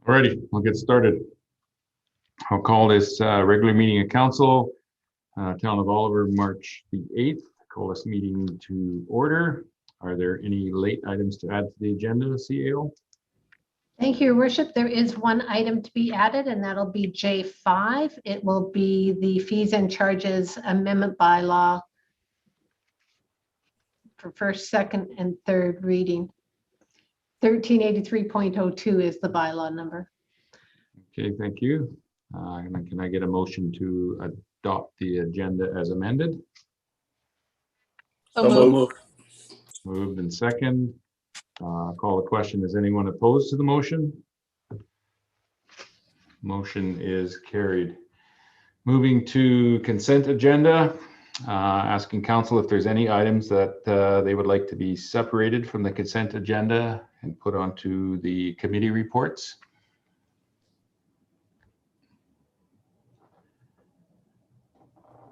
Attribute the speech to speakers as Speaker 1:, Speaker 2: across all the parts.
Speaker 1: Alrighty, we'll get started. I'll call this regular meeting of council, Town of Oliver, March the 8th. Call this meeting to order. Are there any late items to add to the agenda, CAO?
Speaker 2: Thank you, Your Worship. There is one item to be added, and that'll be J5. It will be the fees and charges amendment bylaw for first, second, and third reading. 1383.02 is the bylaw number.
Speaker 1: Okay, thank you. Can I get a motion to adopt the agenda as amended?
Speaker 3: So moved.
Speaker 1: Moved and second. Call the question. Is anyone opposed to the motion? Motion is carried. Moving to consent agenda, asking council if there's any items that they would like to be separated from the consent agenda and put onto the committee reports.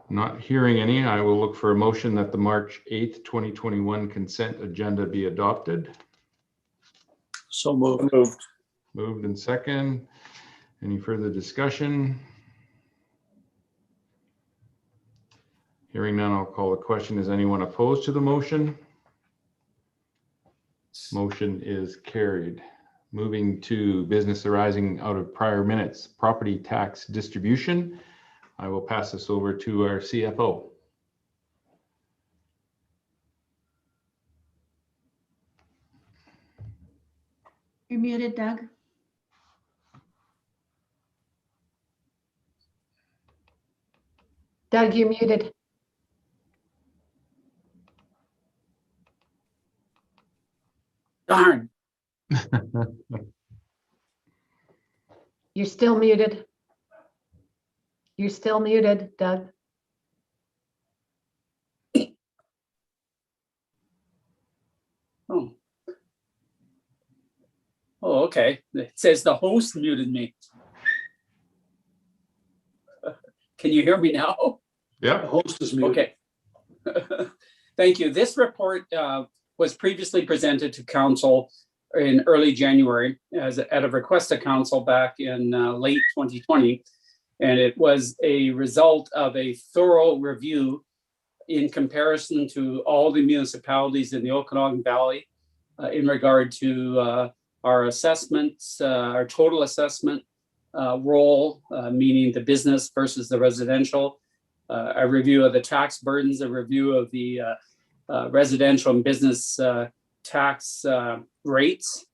Speaker 1: Not hearing any, I will look for a motion that the March 8th, 2021 consent agenda be adopted.
Speaker 3: So moved.
Speaker 1: Moved and second. Any further discussion? Hearing none, I'll call the question. Is anyone opposed to the motion? Motion is carried. Moving to business arising out of prior minutes, property tax distribution. I will pass this over to our CFO.
Speaker 4: You're muted, Doug.
Speaker 2: Doug, you're muted.
Speaker 3: Darn.
Speaker 2: You're still muted. You're still muted, Doug.
Speaker 3: Oh. Oh, okay. It says the host muted me. Can you hear me now?
Speaker 1: Yeah.
Speaker 3: The host is muted. Okay. Thank you. This report was previously presented to council in early January at a request to council back in late 2020. And it was a result of a thorough review in comparison to all the municipalities in the Okanagan Valley in regard to our assessments, our total assessment role, meaning the business versus the residential, a review of the tax burdens, a review of the residential and business tax rates.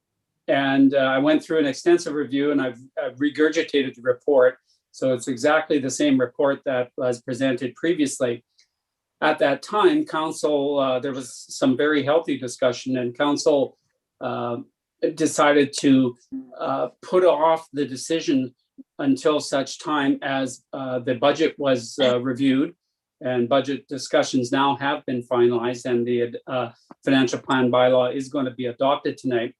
Speaker 3: And I went through an extensive review and I've regurgitated the report. So it's exactly the same report that was presented previously. At that time, council, there was some very healthy discussion, and council decided to put off the decision until such time as the budget was reviewed, and budget discussions now have been finalized, and the financial plan bylaw is going to be adopted tonight.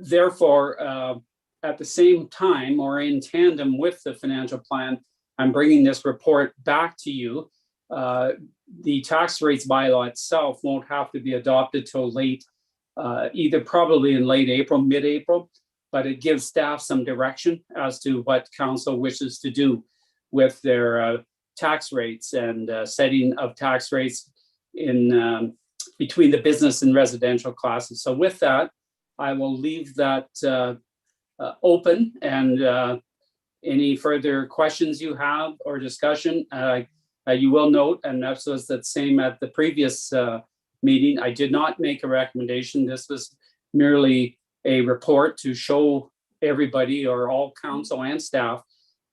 Speaker 3: Therefore, at the same time, or in tandem with the financial plan, I'm bringing this report back to you. The tax rates bylaw itself won't have to be adopted till late, either probably in late April, mid-April, but it gives staff some direction as to what council wishes to do with their tax rates and setting of tax rates in between the business and residential classes. So with that, I will leave that open, and any further questions you have or discussion, you will note, and that was the same at the previous meeting. I did not make a recommendation. This was merely a report to show everybody, or all council and staff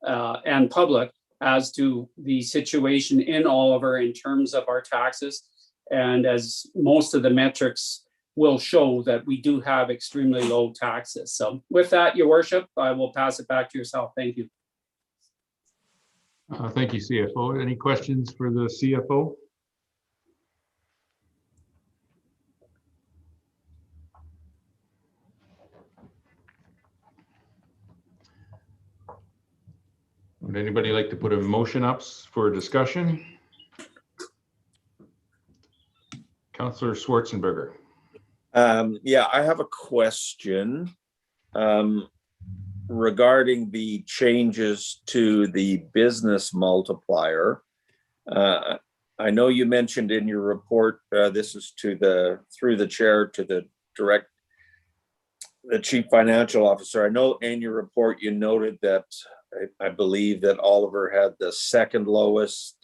Speaker 3: and public, as to the situation in Oliver in terms of our taxes. And as most of the metrics will show, that we do have extremely low taxes. So with that, Your Worship, I will pass it back to yourself. Thank you.
Speaker 1: Thank you, CFO. Any questions for the CFO? Would anybody like to put a motion up for discussion? Councillor Schwarzenberger.
Speaker 5: Yeah, I have a question. regarding the changes to the business multiplier. I know you mentioned in your report, this is through the chair to the chief financial officer. I know in your report you noted that I believe that Oliver had the second lowest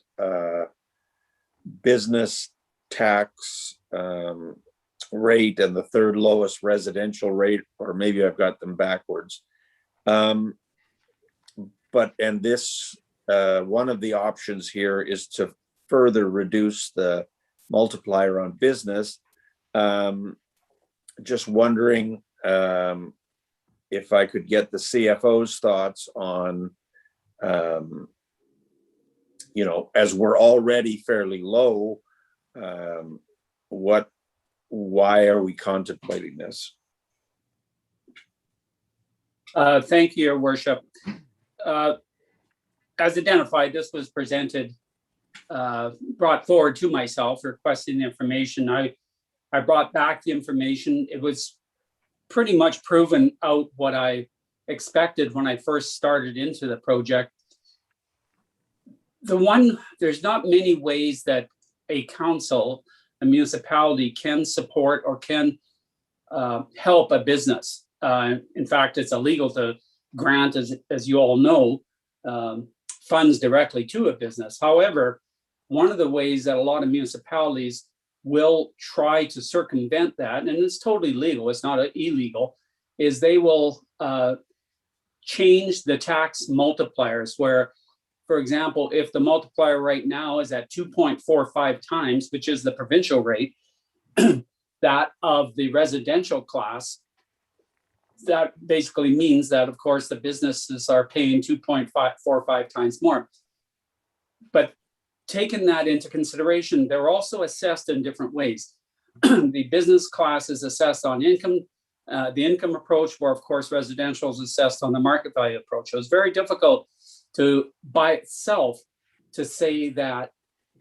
Speaker 5: business tax rate and the third lowest residential rate, or maybe I've got them backwards. And this, one of the options here is to further reduce the multiplier on business. Just wondering if I could get the CFO's thoughts on, as we're already fairly low, why are we contemplating this?
Speaker 3: Thank you, Your Worship. As identified, this was presented, brought forward to myself, requesting the information. I brought back the information. It was pretty much proven out what I expected when I first started into the project. There's not many ways that a council, a municipality can support or can help a business. In fact, it's illegal to grant, as you all know, funds directly to a business. However, one of the ways that a lot of municipalities will try to circumvent that, and it's totally legal, it's not illegal, is they will change the tax multipliers where, for example, if the multiplier right now is at 2.45 times, which is the provincial rate, that of the residential class, that basically means that, of course, the businesses are paying 2.45 times more. But taking that into consideration, they're also assessed in different ways. The business class is assessed on income, the income approach, where, of course, residential is assessed on the market value approach. So it's very difficult to, by itself, to say that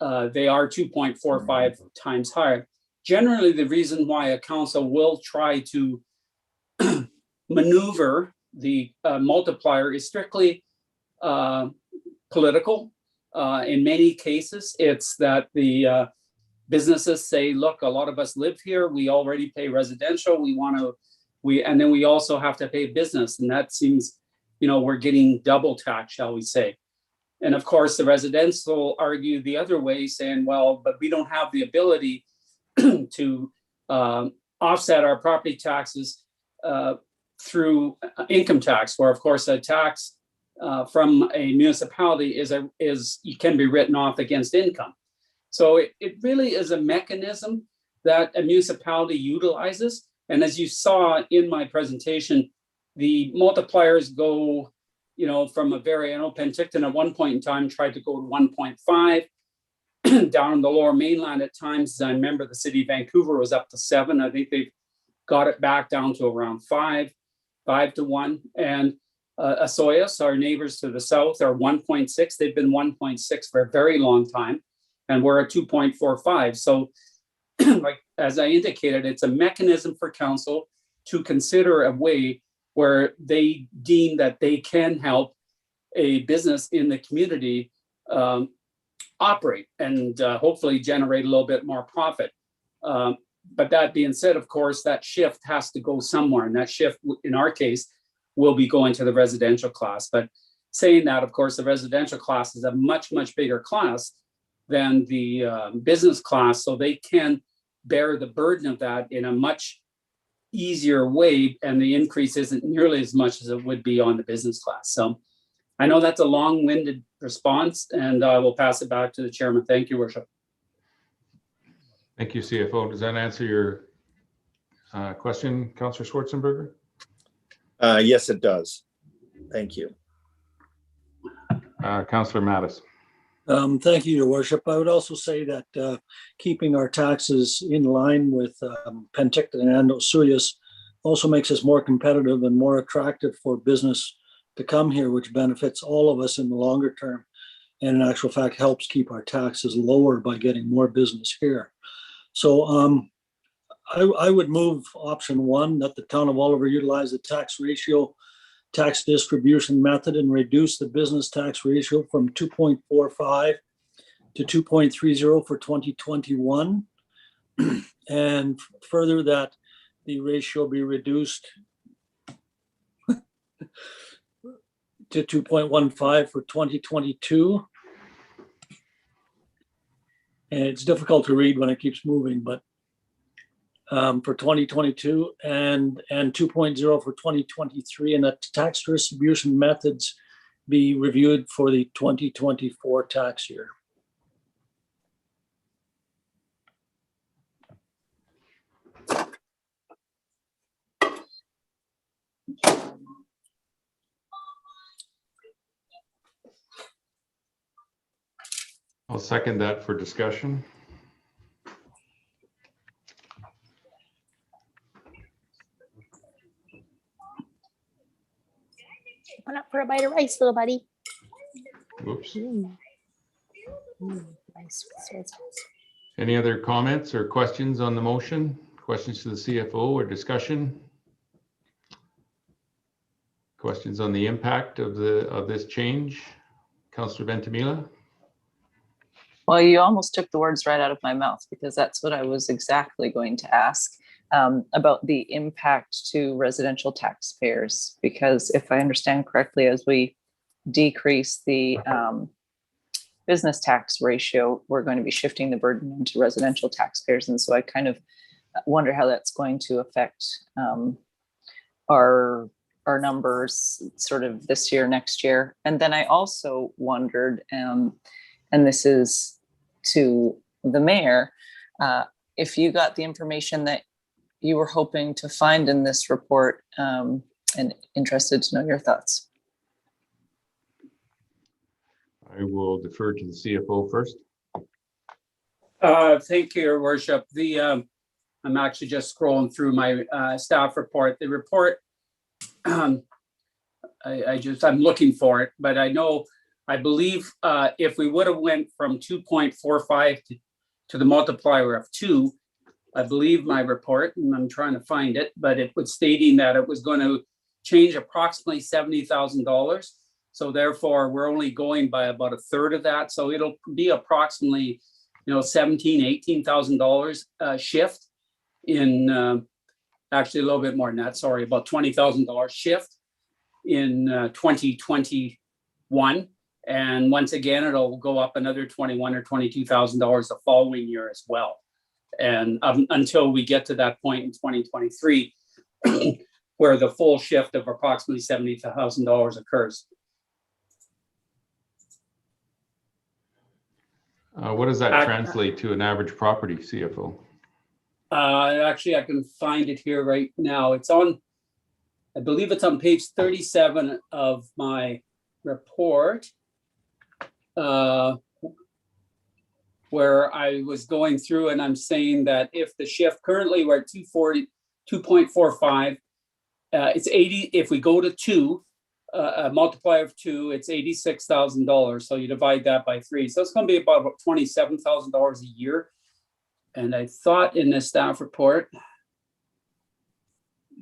Speaker 3: they are 2.45 times higher. Generally, the reason why a council will try to maneuver the multiplier is strictly political. In many cases, it's that the businesses say, look, a lot of us live here. We already pay residential. And then we also have to pay business. And that seems, we're getting double tax, shall we say. And of course, the residential argue the other way, saying, well, but we don't have the ability to offset our property taxes through income tax, where, of course, a tax from a municipality can be written off against income. So it really is a mechanism that a municipality utilizes. And as you saw in my presentation, the multipliers go, from a very, Penticton at one point in time tried to go to 1.5. Down in the Lower Mainland at times, I remember the city of Vancouver was up to 7. I think they've got it back down to around 5 to 1. And Osoyoos, our neighbors to the south, are 1.6. They've been 1.6 for a very long time, and we're at 2.45. So, like as I indicated, it's a mechanism for council to consider a way where they deem that they can help a business in the community operate and hopefully generate a little bit more profit. But that being said, of course, that shift has to go somewhere, and that shift, in our case, will be going to the residential class. But saying that, of course, the residential class is a much, much bigger class than the business class, so they can bear the burden of that in a much easier way, and the increase isn't nearly as much as it would be on the business class. So I know that's a long-winded response, and I will pass it back to the chairman. Thank you, Worship.
Speaker 1: Thank you, CFO. Does that answer your question, Councillor Schwarzenberger?
Speaker 5: Yes, it does. Thank you.
Speaker 1: Councillor Mattis.
Speaker 6: Thank you, Your Worship. I would also say that keeping our taxes in line with Penticton and Osoyoos also makes us more competitive and more attractive for business to come here, which benefits all of us in the longer term, and in actual fact helps keep our taxes lower by getting more business here. So I would move option 1, that the town of Oliver utilize the tax ratio tax distribution method and reduce the business tax ratio from 2.45 to 2.30 for 2021. And further, that the ratio be reduced to 2.15 for 2022. And it's difficult to read when it keeps moving, but for 2022 and 2.0 for 2023, and that tax distribution methods be reviewed for the 2024 tax year.
Speaker 1: I'll second that for discussion.
Speaker 7: Come up for a bite of rice, little buddy.
Speaker 1: Whoops.
Speaker 7: Nice.
Speaker 1: Any other comments or questions on the motion? Questions to the CFO or discussion? Questions on the impact of this change? Councillor Ventimiglia?
Speaker 8: Well, you almost took the words right out of my mouth, because that's what I was exactly going to ask about the impact to residential taxpayers. Because if I understand correctly, as we decrease the business tax ratio, we're going to be shifting the burden into residential taxpayers. And so I kind of wonder how that's going to affect our numbers sort of this year, next year. And then I also wondered, and this is to the mayor, if you got the information that you were hoping to find in this report, and interested to know your thoughts.
Speaker 1: I will defer to the CFO first.
Speaker 3: Thank you, Your Worship. I'm actually just scrolling through my staff report. The report, I'm looking for it, but I believe if we would have went from 2.45 to the multiplier of 2, I believe my report, and I'm trying to find it, but it was stating that it was going to change approximately $70,000. So therefore, we're only going by about a third of that. So it'll be approximately, $17,000, $18,000 shift in, actually a little bit more than that, sorry, about $20,000 shift in 2021. And once again, it'll go up another $21,000 or $22,000 the following year as well. And until we get to that point in 2023, where the full shift of approximately $70,000 occurs.
Speaker 1: What does that translate to an average property, CFO?
Speaker 3: Actually, I can find it here right now. It's on, I believe it's on page 37 of my report, where I was going through and I'm saying that if the shift, currently we're at 2.45, it's 80, if we go to 2, a multiplier of 2, it's $86,000. So you divide that by 3. So it's going to be about $27,000 a year. And I thought in the staff report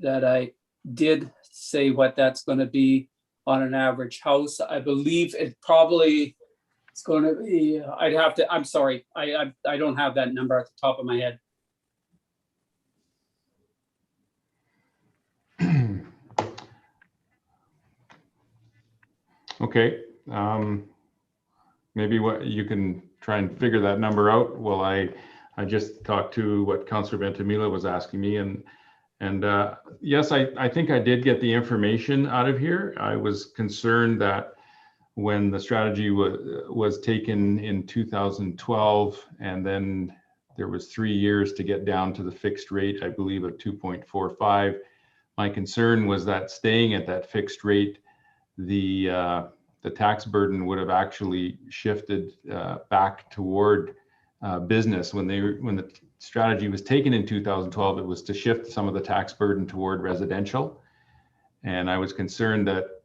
Speaker 3: that I did say what that's going to be on an average house. I believe it probably, it's going to be, I'd have to, I'm sorry, I don't have that number at the top of my head.
Speaker 1: Okay, maybe what you can try and figure that number out. Well, I just talked to what Councillor Ventimiglia was asking me, and yes, I think I did get the information out of here. I was concerned that when the strategy was taken in 2012, and then there was 3 years to get down to the fixed rate, I believe, of 2.45. My concern was that staying at that fixed rate, the tax burden would have actually shifted back toward business. When the strategy was taken in 2012, it was to shift some of the tax burden toward residential, and I was concerned that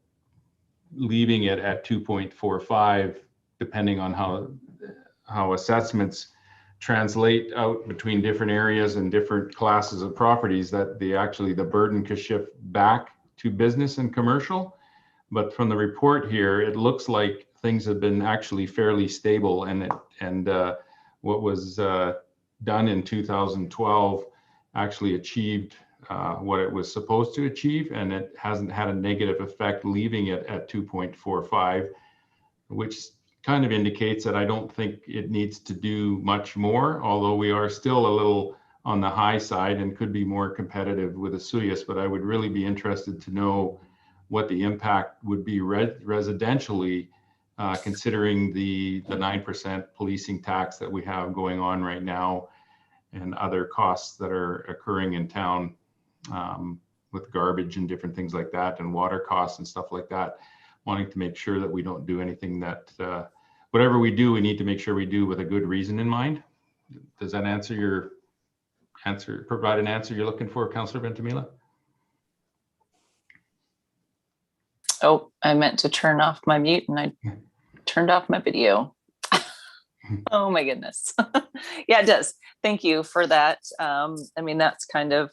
Speaker 1: leaving it at 2.45, depending on how assessments translate out between different areas and different classes of properties, that the burden could shift back to business and commercial. But from the report here, it looks like things have been actually fairly stable, and what was done in 2012 actually achieved what it was supposed to achieve, and it hasn't had a negative effect, leaving it at 2.45, which kind of indicates that I don't think it needs to do much more, although we are still a little on the high side and could be more competitive with Asuyas. But I would really be interested to know what the impact would be residentially, considering the 9% policing tax that we have going on right now, and other costs that are occurring in town with garbage and different things like that, and water costs and stuff like that. Wanting to make sure that we don't do anything that, whatever we do, we need to make sure we do with a good reason in mind. Does that provide an answer you're looking for, Councillor Ventimiglia?
Speaker 8: Oh, I meant to turn off my mute and I turned off my video. Oh my goodness. Yeah, it does. Thank you for that. I mean, that's kind of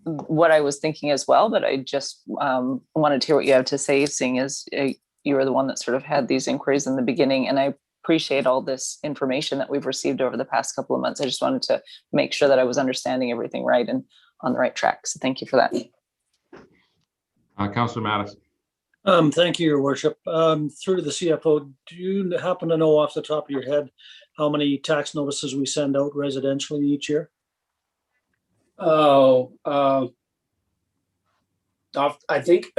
Speaker 8: what I was thinking as well, but I just wanted to hear what you have to say, seeing as you were the one that sort of had these inquiries in the beginning, and I appreciate all this information that we've received over the past couple of months. I just wanted to make sure that I was understanding everything right and on the right track. So thank you for that.
Speaker 1: Councillor Mattis.
Speaker 6: Thank you, Your Worship. Through the CFO, do you happen to know off the top of your head how many tax notices we send out residentially each year?
Speaker 3: Oh, I think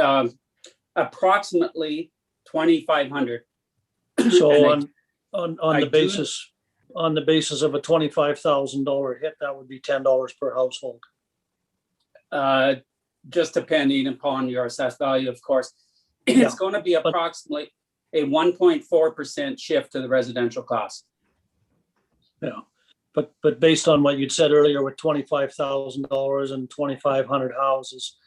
Speaker 3: approximately 2,500.
Speaker 6: So
Speaker 3: And
Speaker 6: on the basis of a $25,000 hit, that would be $10 per household.
Speaker 3: Just depending upon your assessed value, of course.
Speaker 6: Yeah,
Speaker 3: It's going to be approximately a 1.4% shift to the residential class.
Speaker 6: Yeah, but based on what you'd said earlier, with $25,000 and 2,500 houses,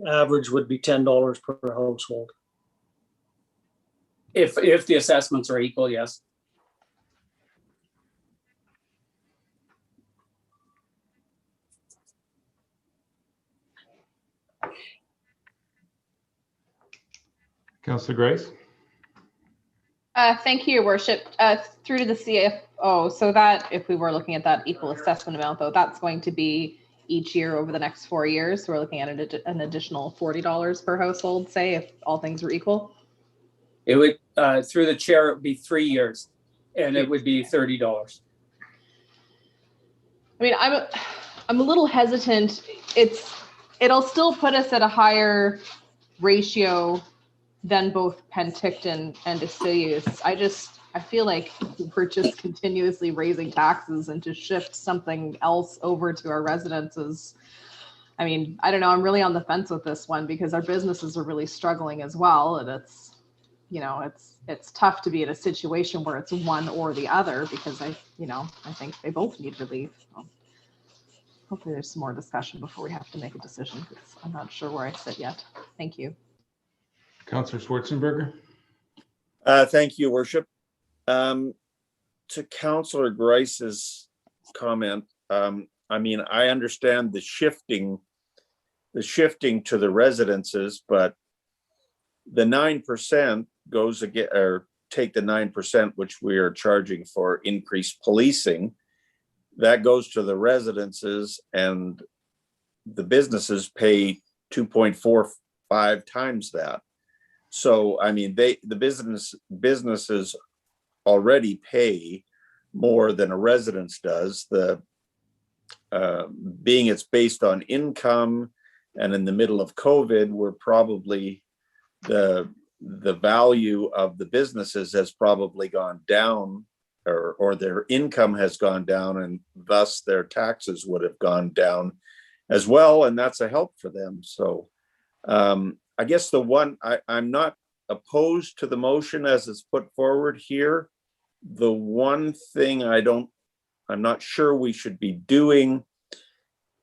Speaker 6: average would be $10 per household.
Speaker 3: If the assessments are equal, yes.
Speaker 1: Councillor Grace.
Speaker 9: Thank you, Your Worship. Through to the CFO, so that if we were looking at that equal assessment amount, though, that's going to be each year over the next 4 years. So we're looking at an additional $40 per household, say, if all things were equal.
Speaker 3: It would, through the chair, it would be 3 years, and it would be $30.
Speaker 9: I mean, I'm a little hesitant. It'll still put us at a higher ratio than both Penticton and Asuyas. I feel like we're just continuously raising taxes, and to shift something else over to our residences. I mean, I don't know, I'm really on the fence with this one because our businesses are really struggling as well. And it's tough to be in a situation where it's one or the other, because I think they both need relief. So hopefully there's some more discussion before we have to make a decision, because I'm not sure where I sit yet. Thank you.
Speaker 1: Councillor Schwarzenberger.
Speaker 5: Thank you, Worship. To Councillor Grice's comment, I mean, I understand the shifting to the residences, but the 9% goes again, or take the 9%, which we are charging for increased policing, that goes to the residences, and the businesses pay 2.45 times that. So, I mean, the businesses already pay more than a residence does. Being it's based on income, and in the middle of COVID, we're probably the value of the businesses has probably gone down, or their income has gone down, and thus their taxes would have gone down as well, and that's a help for them. So I guess I'm not opposed to the motion as it's put forward here. The one thing I'm not sure we should be doing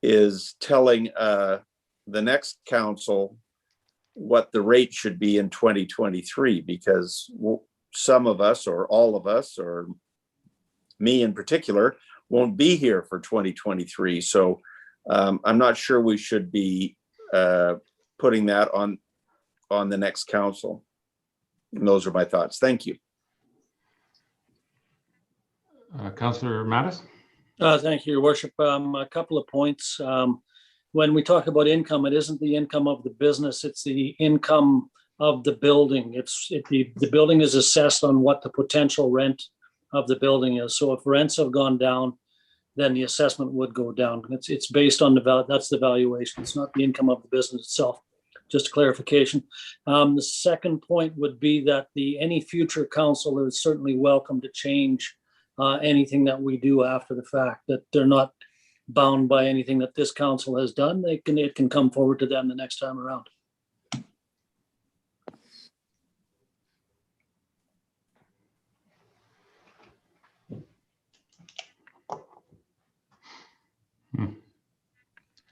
Speaker 5: is telling the next council what the rate should be in 2023, because some of us, or all of us, or me in particular, won't be here for 2023. So I'm not sure we should be putting that on the next council. And those are my thoughts. Thank you.
Speaker 1: Councillor Mattis?
Speaker 6: Thank you, Your Worship. A couple of points. When we talk about income, it isn't the income of the business, it's the income of the building. The building is assessed on what the potential rent of the building is. So if rents have gone down, then the assessment would go down. It's based on that's the valuation. It's not the income of the business itself. Just a clarification. The second point would be that any future council is certainly welcome to change anything that we do after the fact, that they're not bound by anything that this council has done. It can come forward to them the next time around.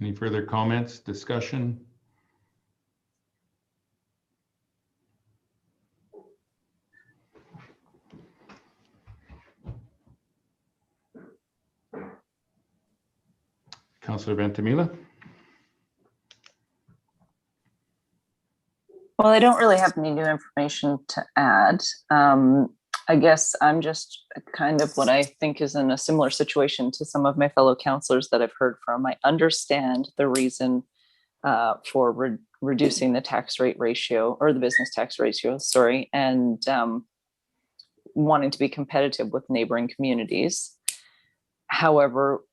Speaker 1: Any further comments, discussion? Councillor Ventimiglia?
Speaker 8: Well, I don't really have any new information to add. I guess I'm just kind of what I think is in a similar situation to some of my fellow councillors that I've heard from. I understand the reason for reducing the tax rate ratio, or the business tax ratio, sorry, and wanting to be competitive with neighboring communities. However,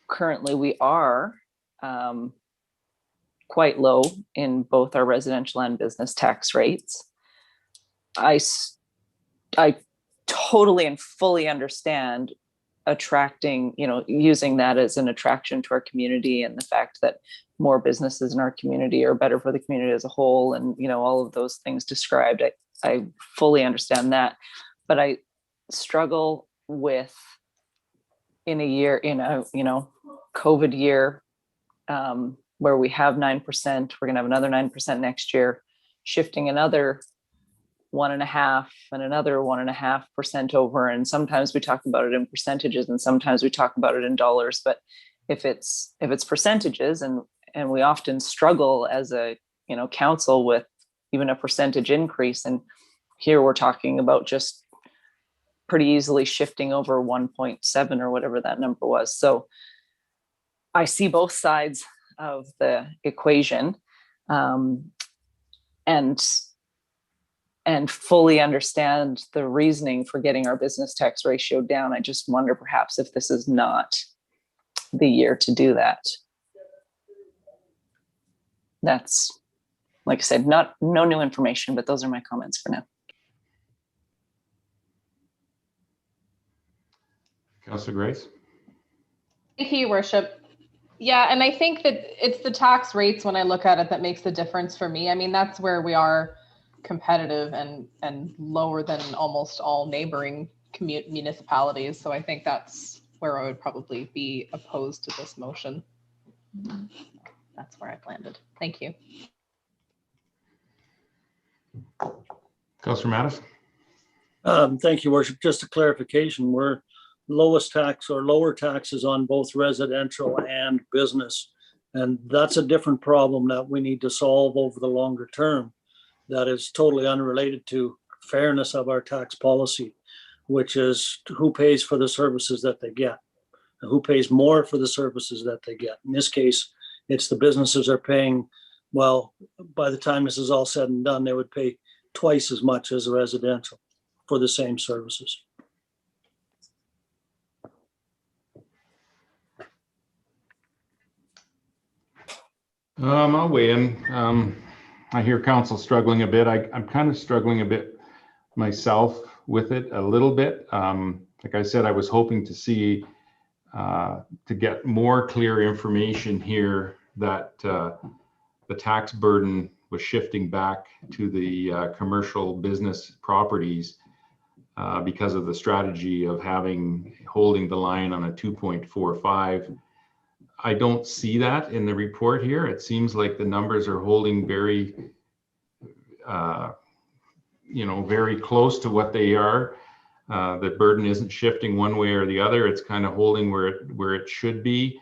Speaker 8: currently we are quite low in both our residential and business tax rates. I totally and fully understand attracting, using that as an attraction to our community, and the fact that more businesses in our community are better for the community as a whole, and all of those things described. I fully understand that, but I struggle with, in a year, COVID year, where we have 9%, we're going to have another 9% next year, shifting another 1.5% and another 1.5% over. And sometimes we talk about it in percentages, and sometimes we talk about it in dollars. But if it's percentages, and we often struggle as a council with even a percentage increase, and here we're talking about just pretty easily shifting over 1.7 or whatever that number was. So I see both sides of the equation, and fully understand the reasoning for getting our business tax ratio down. I just wonder perhaps if this is not the year to do that. That's, like I said, no new information, but those are my comments for now.
Speaker 1: Councillor Grace?
Speaker 9: Thank you, Your Worship. Yeah, and I think that it's the tax rates, when I look at it, that makes the difference for me. I mean, that's where we are competitive and lower than almost all neighboring municipalities. So I think that's where I would probably be opposed to this motion. That's where I've landed. Thank you.
Speaker 1: Councillor Mattis?
Speaker 6: Thank you, Worship. Just a clarification, we're lowest tax or lower taxes on both residential and business. And that's a different problem that we need to solve over the longer term. That is totally unrelated to fairness of our tax policy, which is who pays for the services that they get, and who pays more for the services that they get. In this case, it's the businesses are paying, well, by the time this is all said and done, they would pay twice as much as a residential for the same services.
Speaker 1: I'll weigh in. I hear council struggling a bit. I'm kind of struggling a bit myself with it a little bit. Like I said, I was hoping to see, to get more clear information here that the tax burden was shifting back to the commercial business properties because of the strategy of holding the line on a 2.45. I don't see that in the report here. It seems like the numbers are holding very, very close to what they are. The burden isn't shifting one way or the other. It's kind of holding where it should be.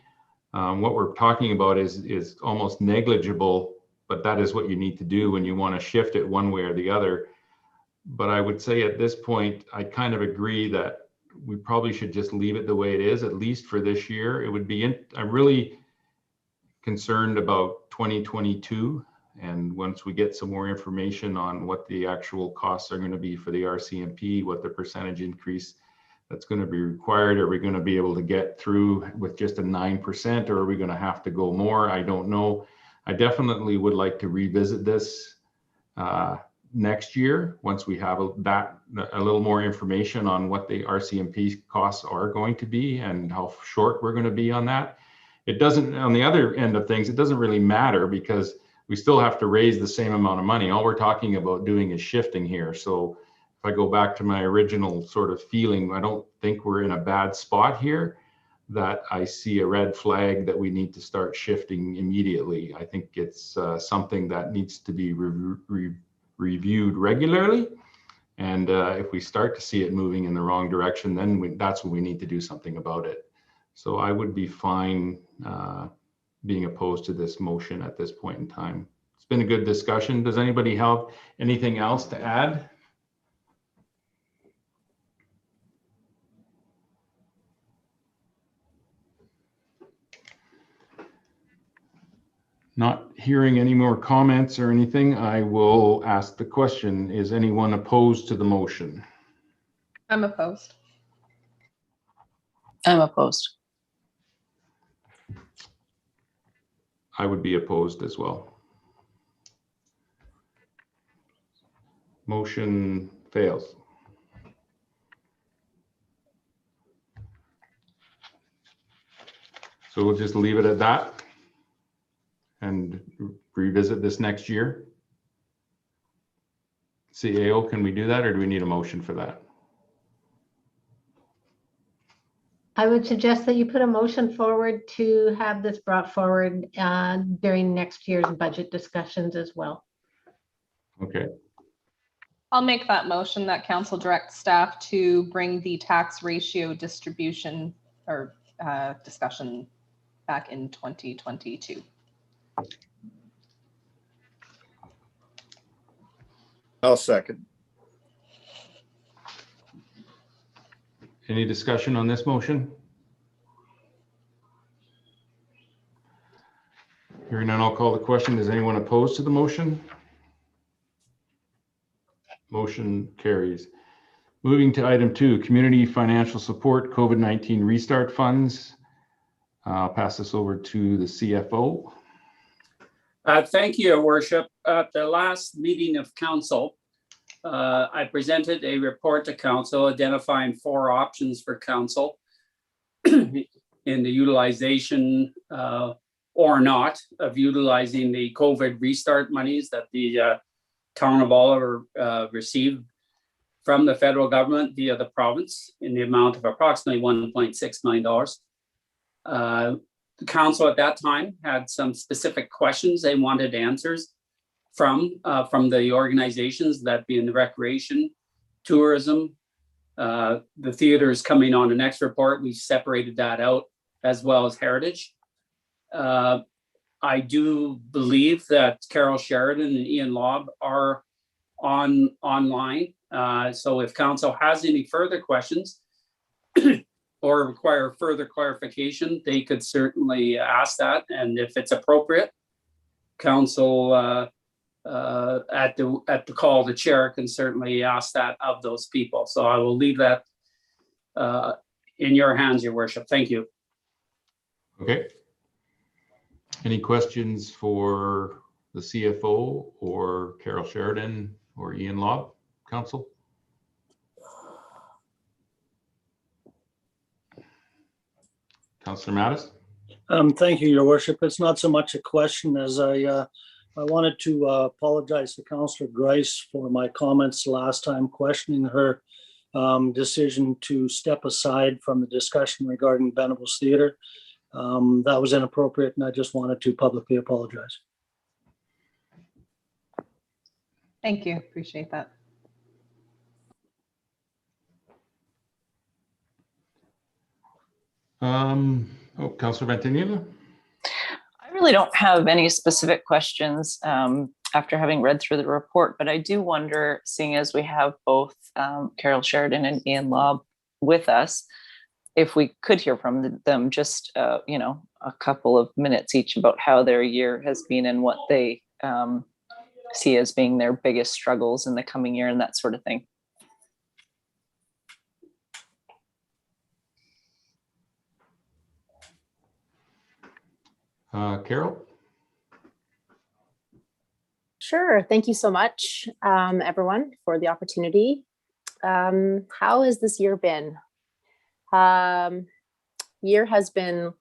Speaker 1: What we're talking about is almost negligible but that is what you need to do when you want to shift it one way or the other. But I would say at this point, I kind of agree that we probably should just leave it the way it is, at least for this year. It would be, I'm really concerned about 2022. And once we get some more information on what the actual costs are going to be for the RCMP, what the percentage increase that's going to be required, are we going to be able to get through with just a 9%, or are we going to have to go more? I don't know. I definitely would like to revisit this next year once we have a little more information on what the RCMP costs are going to be and how short we're going to be on that. It doesn't, on the other end of things, it doesn't really matter because we still have to raise the same amount of money. All we're talking about doing is shifting here. So if I go back to my original sort of feeling, I don't think we're in a bad spot here, that I see a red flag that we need to start shifting immediately. I think it's something that needs to be reviewed regularly. And if we start to see it moving in the wrong direction, then that's when we need to do something about it. So I would be fine being opposed to this motion at this point in time. It's been a good discussion. Does anybody have anything else to add? Not hearing any more comments or anything, I will ask the question. Is anyone opposed to the motion?
Speaker 9: I'm opposed.
Speaker 8: I'm opposed.
Speaker 1: I would be opposed as well. Motion fails. So we'll just leave it at that and revisit this next year. CAO, can we do that, or do we need a motion for that?
Speaker 2: I would suggest that you put a motion forward to have this brought forward during next year's budget discussions as well.
Speaker 1: Okay,
Speaker 9: I'll make that motion that council direct staff to bring the tax ratio distribution or discussion back in 2022.
Speaker 5: I'll second.
Speaker 1: any discussion on this motion? Hearing none, I'll call the question. Is anyone opposed to the motion? Motion carries. Moving to item 2, community financial support, COVID-19 restart funds. I'll pass this over to the CFO.
Speaker 3: Thank you, Your Worship. At the last meeting of council, I presented a report to council identifying 4 options for council in the utilization or not of utilizing the COVID restart monies that the town of Oliver received from the federal government via the province in the amount of approximately $1.6 million. The council at that time had some specific questions they wanted answers from the organizations, that being the recreation, tourism, the theaters coming on the next report. We separated that out, as well as heritage. I do believe that Carol Sheridan and Ian Lobb are online. So if council has any further questions or require further clarification, they could certainly ask that. And if it's appropriate, council at the call, the chair can certainly ask that of those people. So I will leave that in your hands, Your Worship. Thank you.
Speaker 1: Okay. Any questions for the CFO or Carol Sheridan or Ian Lobb, council? Councillor Mattis?
Speaker 6: Thank you, Your Worship. It's not so much a question as I wanted to apologize to Councillor Grice for my comments last time, questioning her decision to step aside from the discussion regarding Venables Theatre. That was inappropriate, and I just wanted to publicly apologize.
Speaker 9: Thank you. Appreciate that.
Speaker 1: Councillor Ventimiglia?
Speaker 8: really don't have any specific questions after having read through the report, but I do wonder, seeing as we have both Carol Sheridan and Ian Lobb with us, if we could hear from them just, you know, a couple of minutes each about how their year has been and what they see as being their biggest struggles in the coming year and that sort of thing.
Speaker 1: Carol?
Speaker 7: Sure. Thank you so much, everyone, for the opportunity. How has this year been? Year has been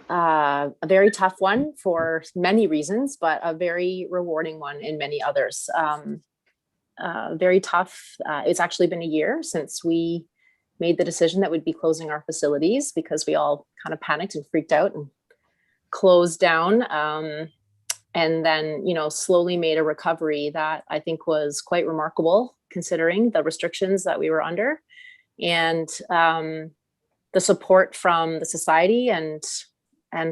Speaker 7: a very tough one for many reasons, but a very rewarding one in many others. Very tough. It's actually been a year since we made the decision that we'd be closing our facilities because we all kind of panicked and freaked out and closed down. And then, you know, slowly made a recovery that I think was quite remarkable considering the restrictions that we were under. And the support from the society and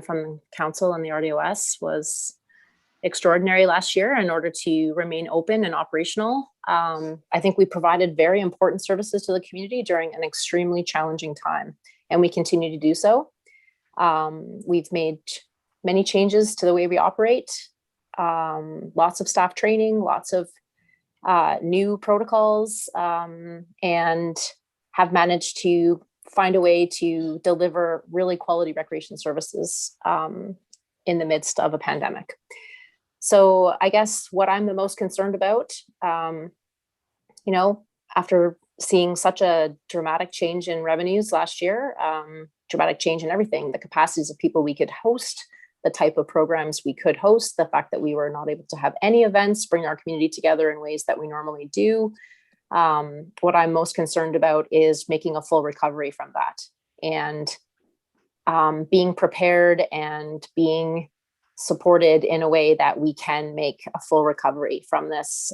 Speaker 7: from council and the RDOS was extraordinary last year in order to remain open and operational. I think we provided very important services to the community during an extremely challenging time, and we continue to do so. We've made many changes to the way we operate, lots of staff training, lots of new protocols, and have managed to find a way to deliver really quality recreation services in the midst of a pandemic. So I guess what I'm the most concerned about, you know, after seeing such a dramatic change in revenues last year, dramatic change in everything, the capacities of people we could host, the type of programs we could host, the fact that we were not able to have any events, bring our community together in ways that we normally do. What I'm most concerned about is making a full recovery from that and being prepared and being supported in a way that we can make a full recovery from this.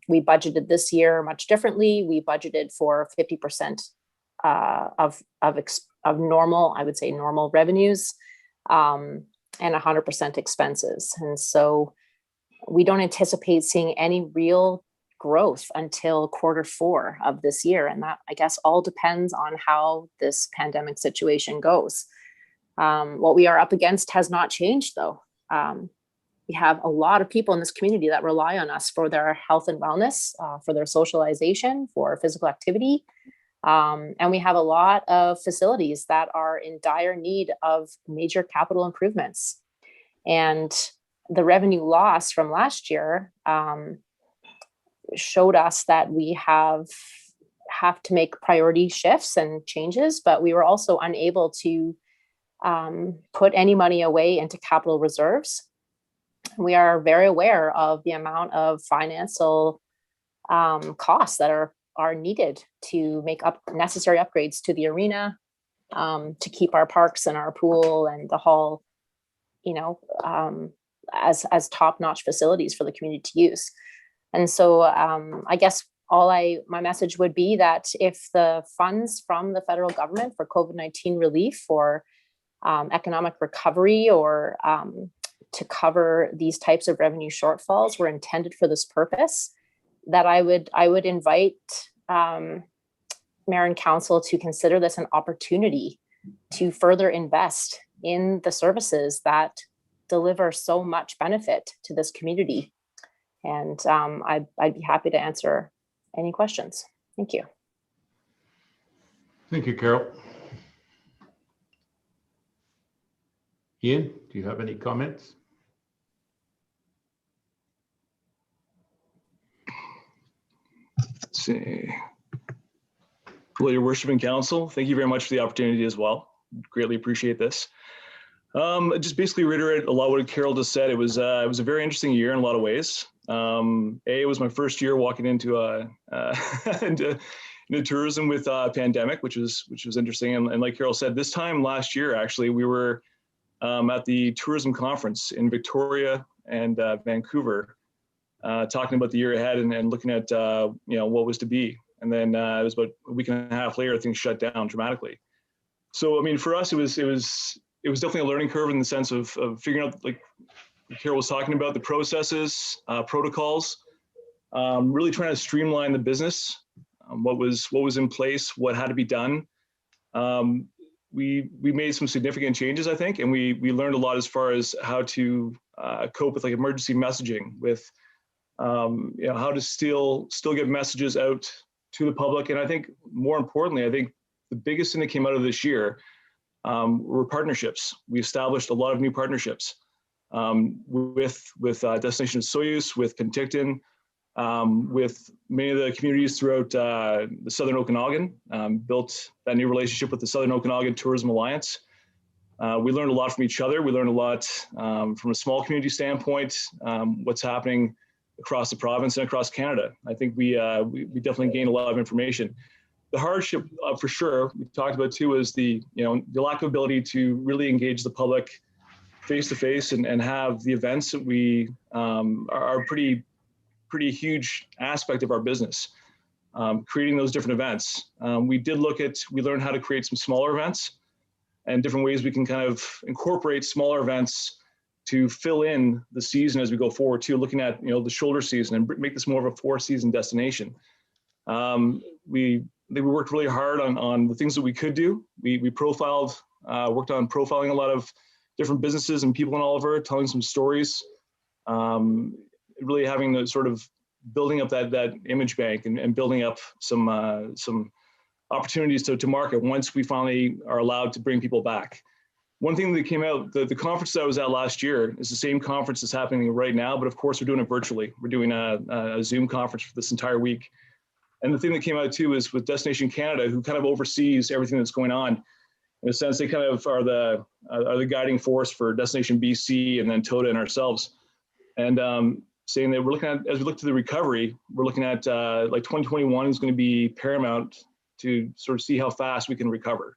Speaker 7: We budgeted this year much differently. We budgeted for 50% of normal, I would say normal revenues, and 100% expenses. And so we don't anticipate seeing any real growth until Q4 of this year. And that, I guess, all depends on how this pandemic situation goes. What we are up against has not changed, though. We have a lot of people in this community that rely on us for their health and wellness, for their socialization, for physical activity. And we have a lot of facilities that are in dire need of major capital improvements. And the revenue loss from last year showed us that we have to make priority shifts and changes, but we were also unable to put any money away into capital reserves. We are very aware of the amount of financial costs that are needed to make up necessary upgrades to the arena, to keep our parks and our pool and the hall, you know, as top-notch facilities for the community to use. And so I guess my message would be that if the funds from the federal government for COVID-19 relief or economic recovery or to cover these types of revenue shortfalls were intended for this purpose, that I would invite Mayor and Council to consider this an opportunity to further invest in the services that deliver so much benefit to this community. And I'd be happy to answer any questions. Thank you.
Speaker 1: Thank you, Carol. Ian, do you have any comments?
Speaker 10: Let's see. Well, your worship and council, thank you very much for the opportunity as well. Greatly appreciate this. Just basically reiterate a lot of what Carol just said. It was a very interesting year in a lot of ways. It was my first year walking into into tourism with pandemic, which was interesting. And like Carol said, this time last year, actually, we were at the tourism conference in Victoria and Vancouver, talking about the year ahead and looking at what was to be. And then it was about a week and a half later, things shut down dramatically. So I mean, for us, it was it was definitely a learning curve in the sense of figuring out, like Carol was talking about, the processes, protocols, really trying to streamline the business, what was in place, what had to be done. We made some significant changes, I think, and we learned a lot as far as how to cope with like emergency messaging, with how to still get messages out to the public. And I think more importantly, I think the biggest thing that came out of this year were partnerships. We established a lot of new partnerships with Destination Soyuz, with Penticton, with many of the communities throughout the Southern Okanagan, built that new relationship with the Southern Okanagan Tourism Alliance. We learned a lot from each other. We learned a lot from a small community standpoint, what's happening across the province and across Canada. I think we definitely gained a lot of information. The hardship, for sure, we talked about too, is the lack of ability to really engage the public face to face and have the events that we are pretty huge aspect of our business. Creating those different events. We learned how to create some smaller events and different ways we can kind of incorporate smaller events to fill in the season as we go forward too, looking at the shoulder season and make this more of a 4-season destination. We worked really hard on the things that we could do. We profiled, worked on profiling a lot of different businesses and people in Oliver, telling some stories, really having the sort of building up that image bank and building up some opportunities to market once we finally are allowed to bring people back. One thing that came out, the conference that I was at last year is the same conference that's happening right now, but of course we're doing it virtually. We're doing a Zoom conference for this entire week. And the thing that came out too is with Destination Canada, who kind of oversees everything that's going on. In a sense, they kind of are the guiding force for Destination BC and then TOTA and ourselves. And saying that we're looking at, as we look to the recovery, we're looking at like 2021 is going to be paramount to sort of see how fast we can recover.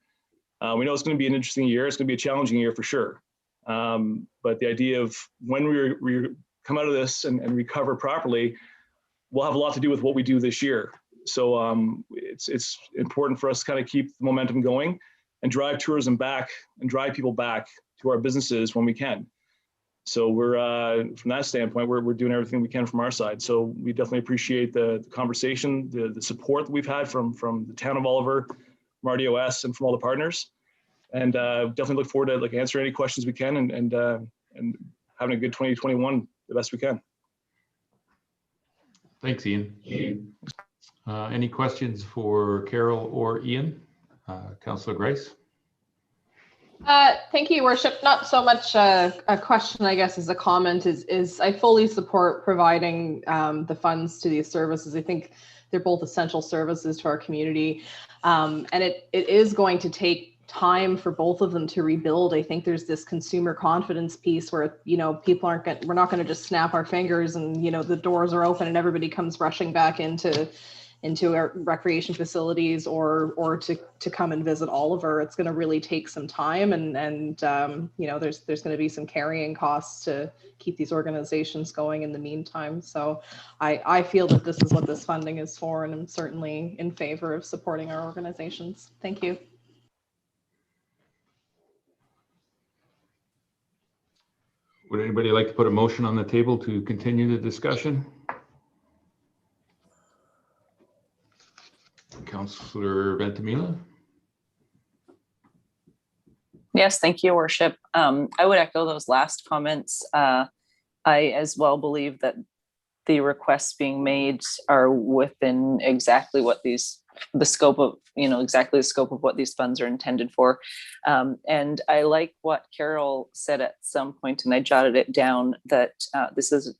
Speaker 10: We know it's going to be an interesting year. It's going to be a challenging year for sure. But the idea of when we come out of this and recover properly will have a lot to do with what we do this year. So it's important for us to kind of keep the momentum going and drive tourism back and drive people back to our businesses when we can. So we're, from that standpoint, we're doing everything we can from our side. So we definitely appreciate the conversation, the support that we've had from the town of Oliver, from RDOS, and from all the partners. And definitely look forward to like answering any questions we can and having a good 2021 the best we can.
Speaker 1: Thanks, Ian. Any questions for Carol or Ian? Councillor Grice?
Speaker 9: Thank you, Your Worship. Not so much a question, I guess, as a comment. Is I fully support providing the funds to these services. I think they're both essential services to our community, and it is going to take time for both of them to rebuild. I think there's this consumer confidence piece where people we're not going to just snap our fingers and the doors are open and everybody comes rushing back into our recreation facilities or to come and visit Oliver. It's going to really take some time, and there's going to be some carrying costs to keep these organizations going in the meantime. So I feel that this is what this funding is for, and I'm certainly in favor of supporting our organizations. Thank you.
Speaker 1: Would anybody like to put a motion on the table to continue the discussion? Councillor Ventimiglia?
Speaker 8: Yes, thank you, Your Worship. I would echo those last comments. I as well believe that the requests being made are within exactly what the scope of what these funds are intended for. And I like what Carol said at some point, and I jotted it down, that this is,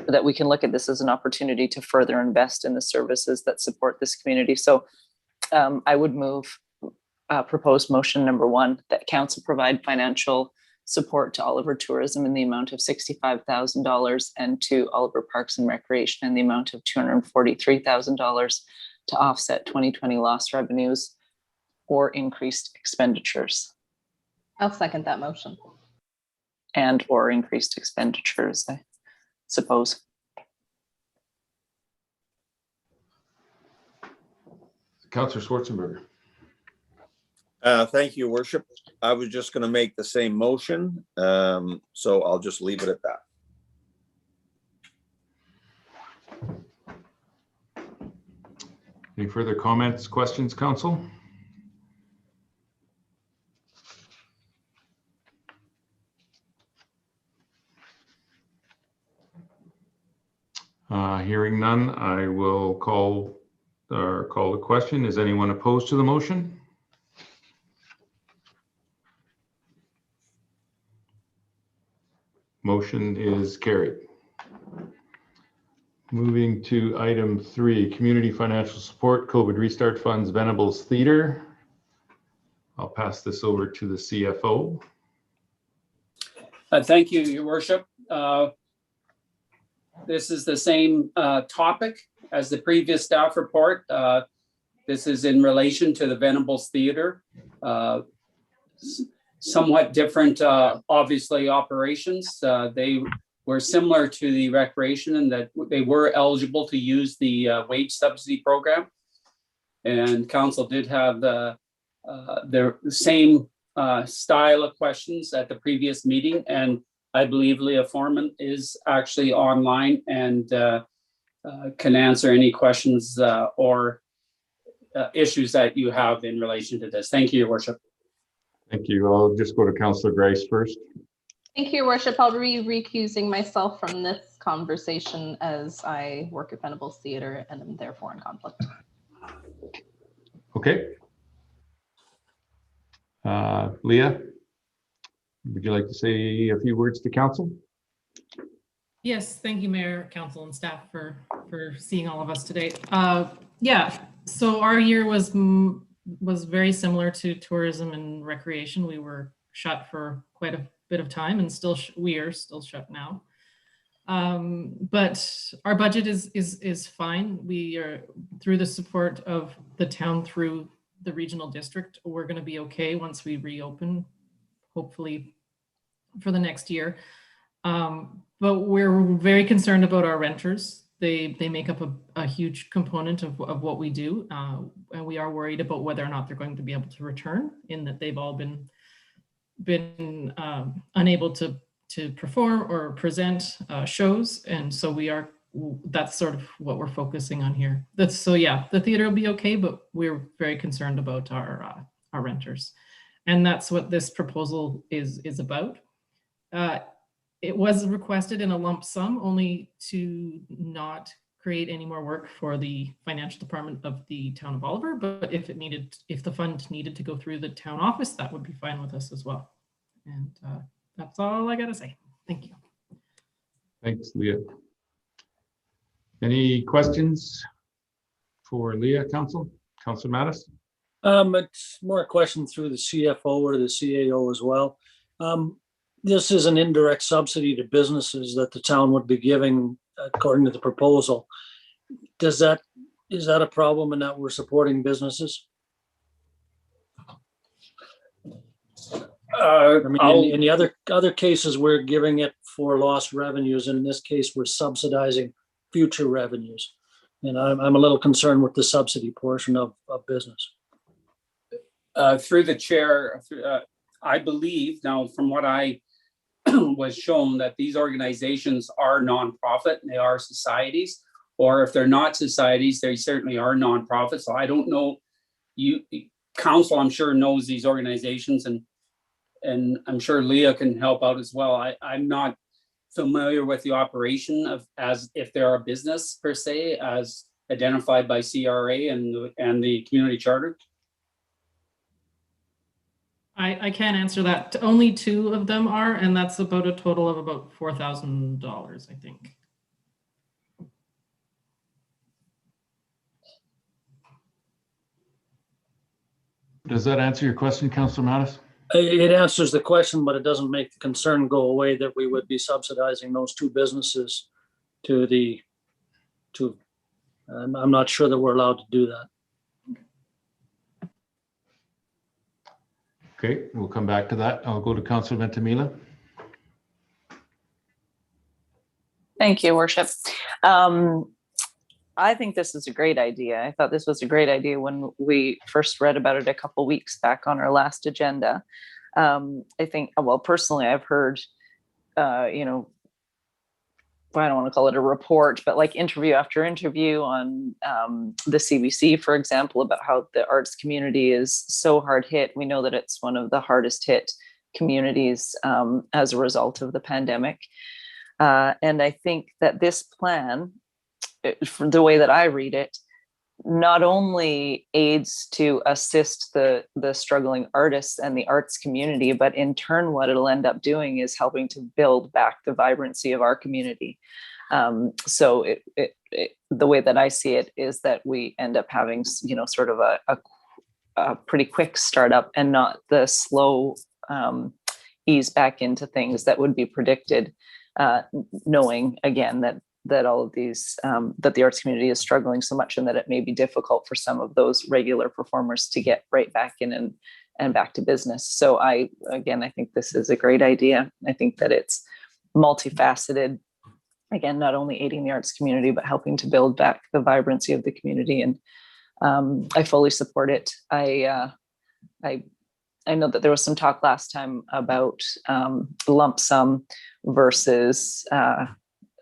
Speaker 8: that we can look at this as an opportunity to further invest in the services that support this community. So I would move proposed motion number 1, that council provide financial support to Oliver Tourism in the amount of $65,000 and to Oliver Parks and Recreation in the amount of $243,000 to offset 2020 lost revenues or increased expenditures.
Speaker 9: I'll second that motion.
Speaker 8: And or increased expenditures, I suppose.
Speaker 1: Councillor Schwarzenberger.
Speaker 5: Thank you, Worship. I was just going to make the same motion, so I'll just leave it at that.
Speaker 1: Any further comments, questions, council? Hearing none, I will call the question. Is anyone opposed to the motion? Motion is carried. Moving to item 3, Community Financial Support, COVID Restart Funds, Venables Theater. I'll pass this over to the CFO.
Speaker 3: Thank you, Your Worship. This is the same topic as the previous staff report. This is in relation to the Venables Theater. Somewhat different, obviously, operations. They were similar to the recreation in that they were eligible to use the wage subsidy program. And council did have the same style of questions at the previous meeting. And I believe Leah Foreman is actually online and can answer any questions or issues that you have in relation to this. Thank you, Your Worship.
Speaker 1: Thank you. I'll just go to Councillor Grice first.
Speaker 9: Thank you, Your Worship. I'll be recusing myself from this conversation as I work at Venables Theatre and am therefore in conflict.
Speaker 1: Okay. Leah, would you like to say a few words to council?
Speaker 11: Yes, thank you, Mayor, Council, and staff for seeing all of us today. Yeah, so our year was very similar to tourism and recreation. We were shut for quite a bit of time, and we are still shut now. But our budget is fine. We are, through the support of the town, through the regional district, we're going to be okay once we reopen, hopefully for the next year. But we're very concerned about our renters. They make up a huge component of what we do. And we are worried about whether or not they're going to be able to return, in that they've all been unable to perform or present shows. And so that's sort of what we're focusing on here. So yeah, the theater will be okay, but we're very concerned about our renters. And that's what this proposal is about. It was requested in a lump sum, only to not create any more work for the financial department of the town of Oliver. But if the fund needed to go through the town office, that would be fine with us as well. And that's all I got to say. Thank you.
Speaker 1: Thanks, Leah. Any questions for Leah, Councillor Mattis?
Speaker 6: It's more a question through the CFO or the CAO as well. This is an indirect subsidy to businesses that the town would be giving according to the proposal. Is that a problem in that we're supporting businesses? I mean, in the other cases, we're giving it for lost revenues. In this case, we're subsidizing future revenues. And I'm a little concerned with the subsidy portion of business.
Speaker 3: Through the chair, I believe now, from what I was shown, that these organizations are nonprofit and they are societies, or if they're not societies, they certainly are nonprofits. So I don't know, council, I'm sure, knows these organizations, and I'm sure Leah can help out as well. I'm not familiar with the operation of as if they're a business per se, as identified by CRA and the community charter.
Speaker 11: I can't answer that. Only 2 of them are, and that's about a total of about $4,000, I think.
Speaker 1: Does that answer your question, Councillor Mattis?
Speaker 6: It answers the question, but it doesn't make the concern go away that we would be subsidizing those 2 businesses I'm not sure that we're allowed to do that.
Speaker 1: Okay, we'll come back to that. I'll go to Councillor Ventimiglia.
Speaker 8: Thank you, Worship. I think this is a great idea. I thought this was a great idea when we first read about it a couple weeks back on our last agenda. I think, well, personally, I've heard, you know, I don't want to call it a report, but like interview after interview on the CBC, for example, about how the arts community is so hard hit. We know that it's one of the hardest hit communities as a result of the pandemic. And I think that this plan, from the way that I read it, not only aids to assist the struggling artists and the arts community, but in turn, what it'll end up doing is helping to build back the vibrancy of our community. So the way that I see it is that we end up having, you know, sort of a pretty quick startup and not the slow ease back into things that would be predicted, knowing again that all of these, that the arts community is struggling so much and that it may be difficult for some of those regular performers to get right back in and back to business. So I think this is a great idea. I think that it's multifaceted, again, not only aiding the arts community, but helping to build back the vibrancy of the community. And I fully support it. I know that there was some talk last time about lump sum versus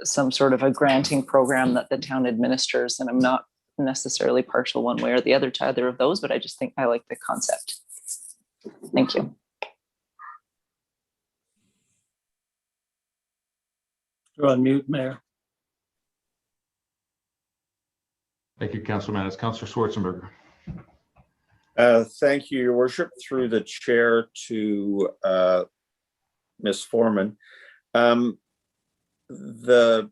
Speaker 8: some sort of a granting program that the town administers. And I'm not necessarily partial one way or the other to either of those, but I just think I like the concept. Thank you.
Speaker 6: You're on mute, Mayor.
Speaker 1: Thank you, Councilor Mattis. Councilor Schwarzenberger.
Speaker 5: Thank you, Your Worship, through the chair to Ms. Foreman. The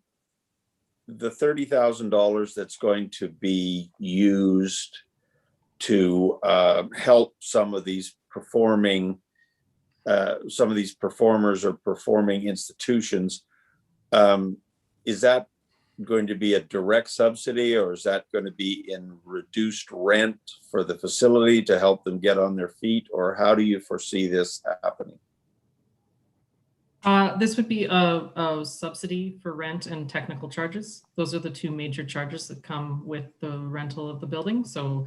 Speaker 5: $30,000 that's going to be used to help some of these performers or performing institutions, is that going to be a direct subsidy, or is that going to be in reduced rent for the facility to help them get on their feet, or how do you foresee this happening?
Speaker 11: This would be a subsidy for rent and technical charges. Those are the two major charges that come with the rental of the building. So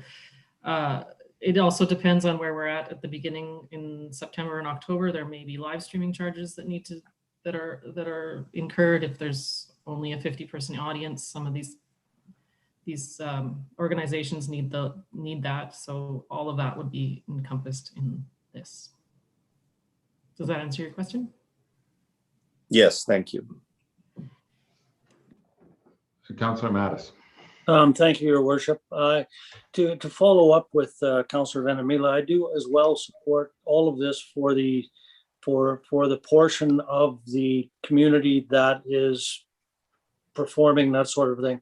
Speaker 11: it also depends on where we're at the beginning in September and October. There may be live streaming charges that are incurred if there's only a 50-person audience. Some of these organizations need that. So all of that would be encompassed in this. Does that answer your question?
Speaker 5: Yes, thank you.
Speaker 1: Councilor Mattis.
Speaker 6: Thank you, Your Worship. To follow up with Councilor Venamila, I do as well support all of this for the portion of the community that is performing that sort of thing.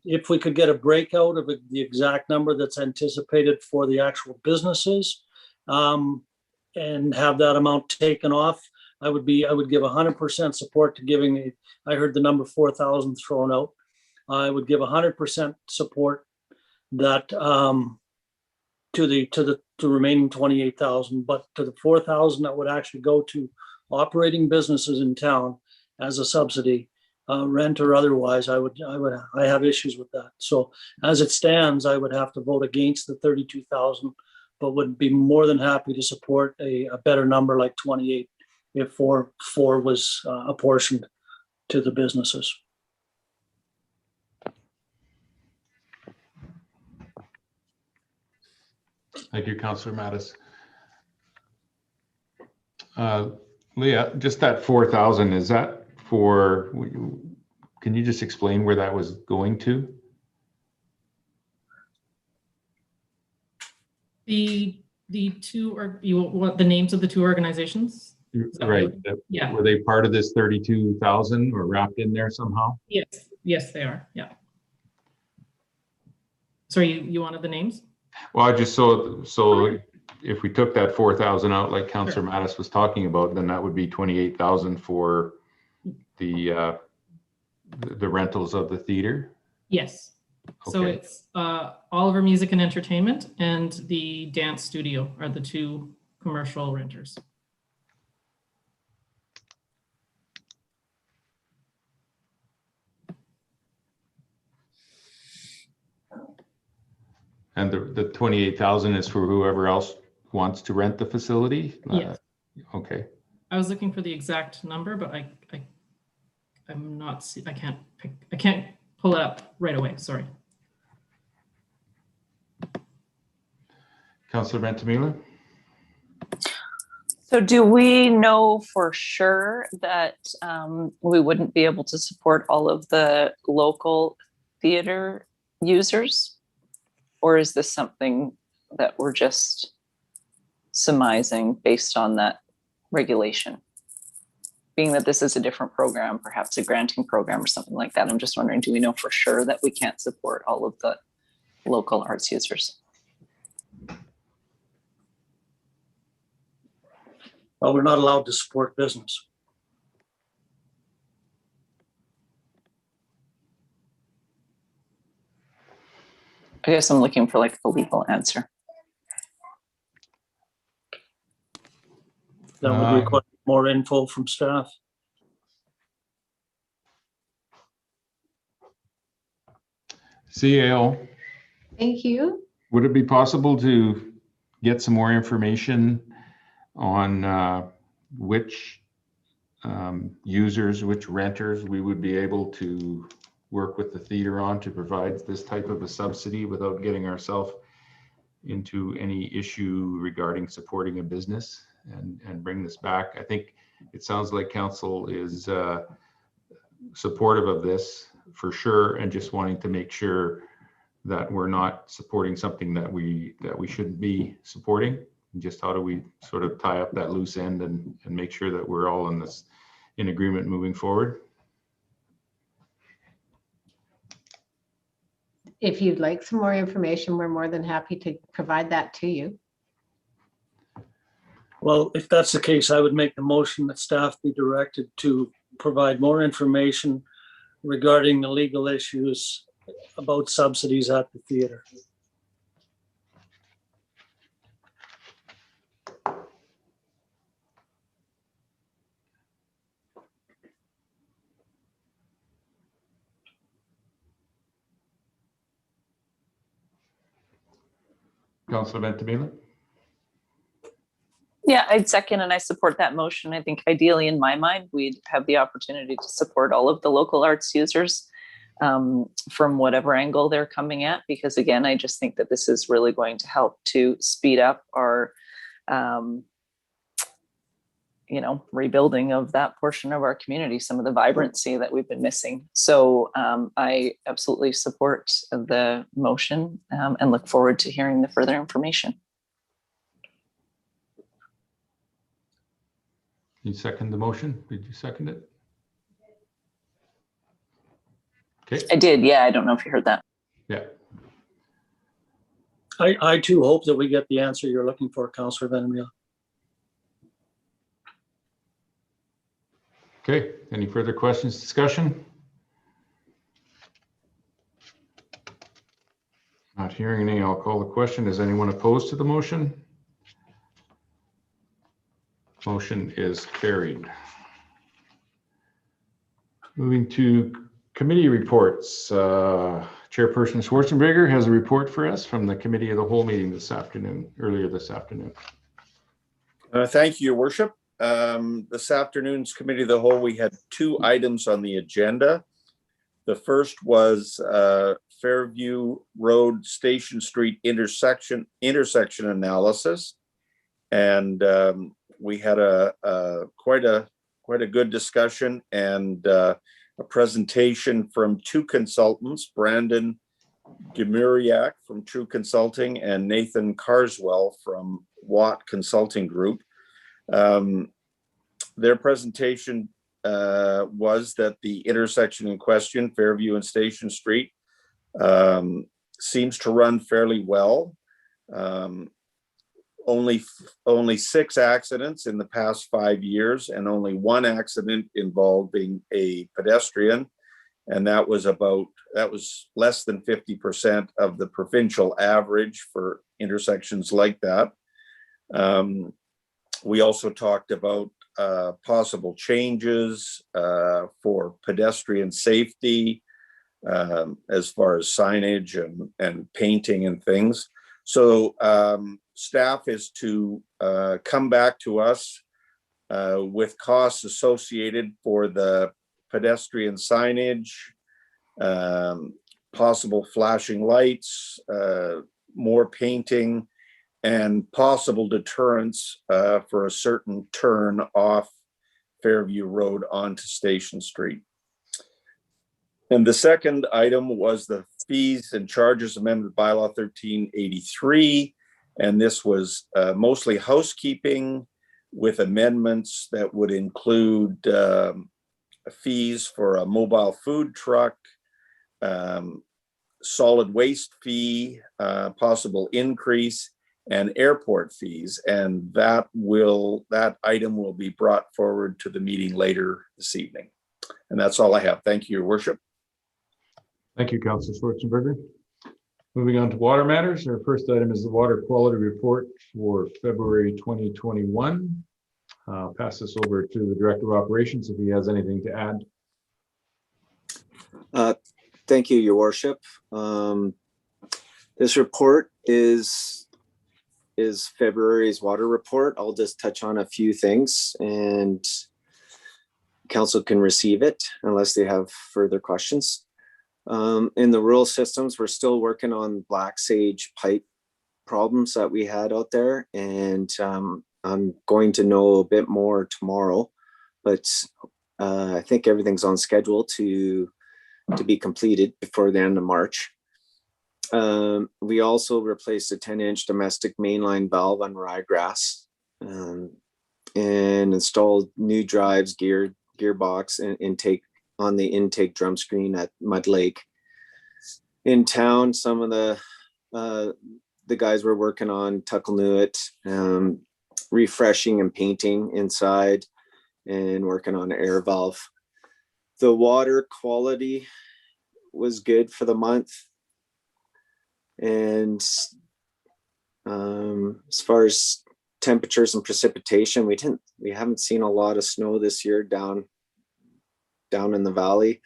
Speaker 6: If we could get a breakout of the exact number that's anticipated for the actual businesses, and have that amount taken off, I would give 100% support to giving. I heard the number 4,000 thrown out. I would give 100% support that to the remaining 28,000, but to the 4,000 that would actually go to operating businesses in town as a subsidy, rent or otherwise. I have issues with that. So as it stands, I would have to vote against the 32,000, but would be more than happy to support a better number like 28 if 4 was apportioned to the businesses.
Speaker 1: Thank you, Councilor Mattis. Leah, just that 4,000, is that for, can you just explain where that was going to?
Speaker 11: The two, or you want the names of the two organizations?
Speaker 1: Right.
Speaker 11: Yeah.
Speaker 1: Were they part of this 32,000 or wrapped in there somehow?
Speaker 11: Yes, they are. Yeah. Sorry, you wanted the names?
Speaker 1: Well, I just so if we took that 4,000 out, like Councilor Mattis was talking about, then that would be 28,000 for the rentals of the theater.
Speaker 11: Yes.
Speaker 1: Okay.
Speaker 11: So it's Oliver Music and Entertainment and the dance studio are the two commercial renters.
Speaker 1: And the 28,000 is for whoever else wants to rent the facility?
Speaker 11: Yes.
Speaker 1: Okay.
Speaker 11: I was looking for the exact number, but I'm not, I can't pull it up right away, sorry.
Speaker 1: Councillor Ventimiglia?
Speaker 8: So do we know for sure that we wouldn't be able to support all of the local theater users? Or is this something that we're just surmising based on that regulation? Being that this is a different program, perhaps a granting program or something like that, I'm just wondering, do we know for sure that we can't support all of the local arts users?
Speaker 6: Well, we're not allowed to support business.
Speaker 8: I guess I'm looking for like a legal answer.
Speaker 6: That would require more info from staff.
Speaker 1: CAO,
Speaker 2: Thank you.
Speaker 1: would it be possible to get some more information on which users, which renters we would be able to work with the theater on to provide this type of a subsidy without getting ourselves into any issue regarding supporting a business and bring this back? I think it sounds like council is supportive of this for sure, and just wanting to make sure that we're not supporting something that we shouldn't be supporting. Just how do we sort of tie up that loose end and make sure that we're all in agreement moving forward?
Speaker 2: If you'd like some more information, we're more than happy to provide that to you.
Speaker 6: Well, if that's the case, I would make the motion that staff be directed to provide more information regarding the legal issues about subsidies at the theater.
Speaker 1: Councillor Ventimiglia?
Speaker 8: Yeah, I'd second and I support that motion. I think ideally in my mind, we'd have the opportunity to support all of the local arts users from whatever angle they're coming at, because again, I just think that this is really going to help to speed up our rebuilding of that portion of our community, some of the vibrancy that we've been missing. So I absolutely support the motion and look forward to hearing the further information.
Speaker 1: You second the motion? Did you second it? Okay.
Speaker 8: I did, yeah, I don't know if you heard that.
Speaker 1: Yeah.
Speaker 6: I too hope that we get the answer you're looking for, Councillor Ventimiglia.
Speaker 1: Okay, any further questions, discussion? Not hearing any, I'll call the question. Is anyone opposed to the motion? Motion is carried. Moving to committee reports. Chairperson Schwarzenberger has a report for us from the Committee of the Whole meeting earlier this afternoon.
Speaker 5: Thank you, Your Worship. This afternoon's Committee of the Whole, we had two items on the agenda. The first was Fairview Road Station Street intersection analysis, and we had quite a good discussion and a presentation from two consultants, Brandon Demuriak from True Consulting and Nathan Carswell from Watt Consulting Group. Their presentation was that the intersection in question, Fairview and Station Street, seems to run fairly well. Only 6 accidents in the past 5 years, and only 1 accident involving a pedestrian, and that was less than 50% of the provincial average for intersections like that. We also talked about possible changes for pedestrian safety, as far as signage and painting and things. So staff is to come back to us with costs associated for the pedestrian signage, possible flashing lights, more painting, and possible deterrents for a certain turn off Fairview Road onto Station Street. And the second item was the fees and charges amendment bylaw 1383. And this was mostly housekeeping with amendments that would include fees for a mobile food truck, solid waste fee, possible increase, and airport fees. And that item will be brought forward to the meeting later this evening. And that's all I have. Thank you, Your Worship.
Speaker 1: Thank you, Councillor Schwarzenberger. Moving on to water matters. Our first item is the water quality report for February 2021. I'll pass this over to the Director of Operations if he has anything to add.
Speaker 12: Thank you, Your Worship. This report is February's water report. I'll just touch on a few things and council can receive it unless they have further questions. In the rural systems, we're still working on black sage pipe problems that we had out there, and I'm going to know a bit more tomorrow, but I think everything's on schedule to be completed before the end of March. We also replaced a 10-inch domestic mainline valve on ryegrass, and installed new drives, gearbox, and intake on the intake drum screen at Mud Lake. In town, some of the guys were working on Tuckalnuit, refreshing and painting inside, and working on an air valve. The water quality was good for the month. And as far as temperatures and precipitation, we haven't seen a lot of snow this year down in the valley,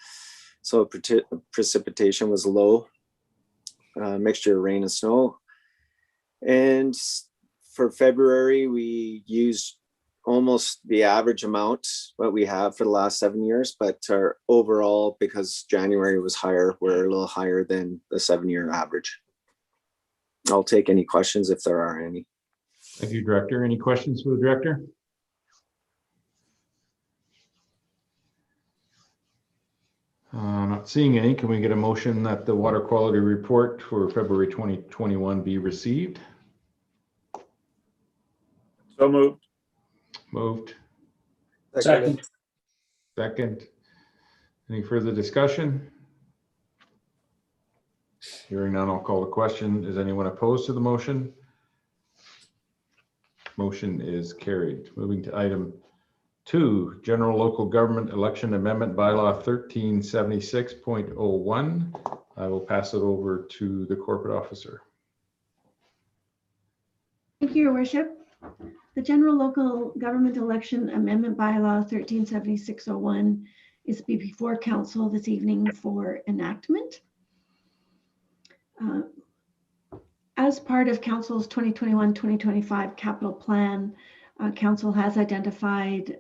Speaker 12: so precipitation was low, mixture of rain and snow. And for February, we used almost the average amount what we have for the last 7 years, but our overall, because January was higher, we're a little higher than the 7-year average. I'll take any questions if there are any.
Speaker 1: Thank you, Director. Any questions for the Director? Not seeing any. Can we get a motion that the water quality report for February 2021 be received?
Speaker 5: So moved.
Speaker 1: Moved.
Speaker 6: Second.
Speaker 1: Second. Any further discussion? Hearing none, I'll call the question. Is anyone opposed to the motion? Motion is carried. Moving to item 2, General Local Government Election Amendment Bylaw 1376.01. I will pass it over to the corporate officer.
Speaker 4: Thank you, Your Worship. The General Local Government Election Amendment Bylaw 1376.01 is before Council this evening for enactment. As part of Council's 2021-2025 capital plan, Council has identified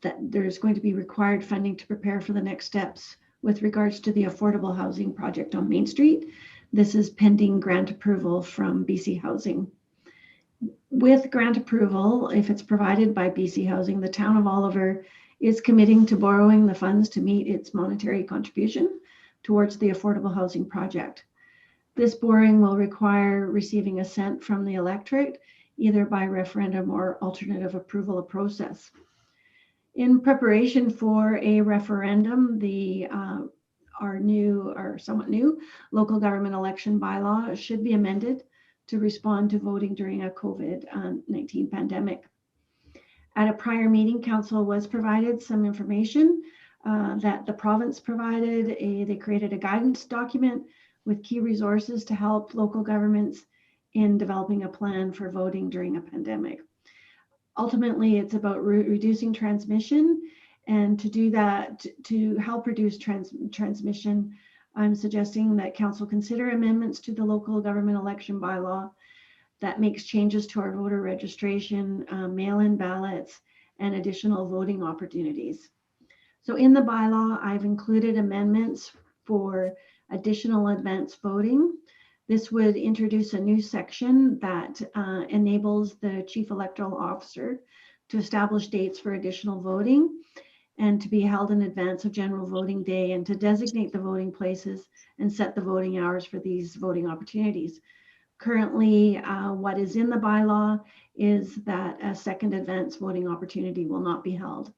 Speaker 4: that there's going to be required funding to prepare for the next steps with regards to the affordable housing project on Main Street. This is pending grant approval from BC Housing. With grant approval, if it's provided by BC Housing, the town of Oliver is committing to borrowing the funds to meet its monetary contribution towards the affordable housing project. This borrowing will require receiving assent from the electorate, either by referendum or alternative approval process. In preparation for a referendum, our somewhat new local government election bylaw should be amended to respond to voting during a COVID-19 pandemic. At a prior meeting, Council was provided some information that the province provided. They created a guidance document with key resources to help local governments in developing a plan for voting during a pandemic. Ultimately, it's about reducing transmission And to do that, to help reduce transmission, I'm suggesting that council consider amendments to the local government election bylaw that makes changes to our voter registration, mail-in ballots, and additional voting opportunities. So in the bylaw, I've included amendments for additional advance voting. This would introduce a new section that enables the chief electoral officer to establish dates for additional voting and to be held in advance of general voting day, and to designate the voting places and set the voting hours for these voting opportunities. Currently, what is in the bylaw is that a second advance voting opportunity will not be held.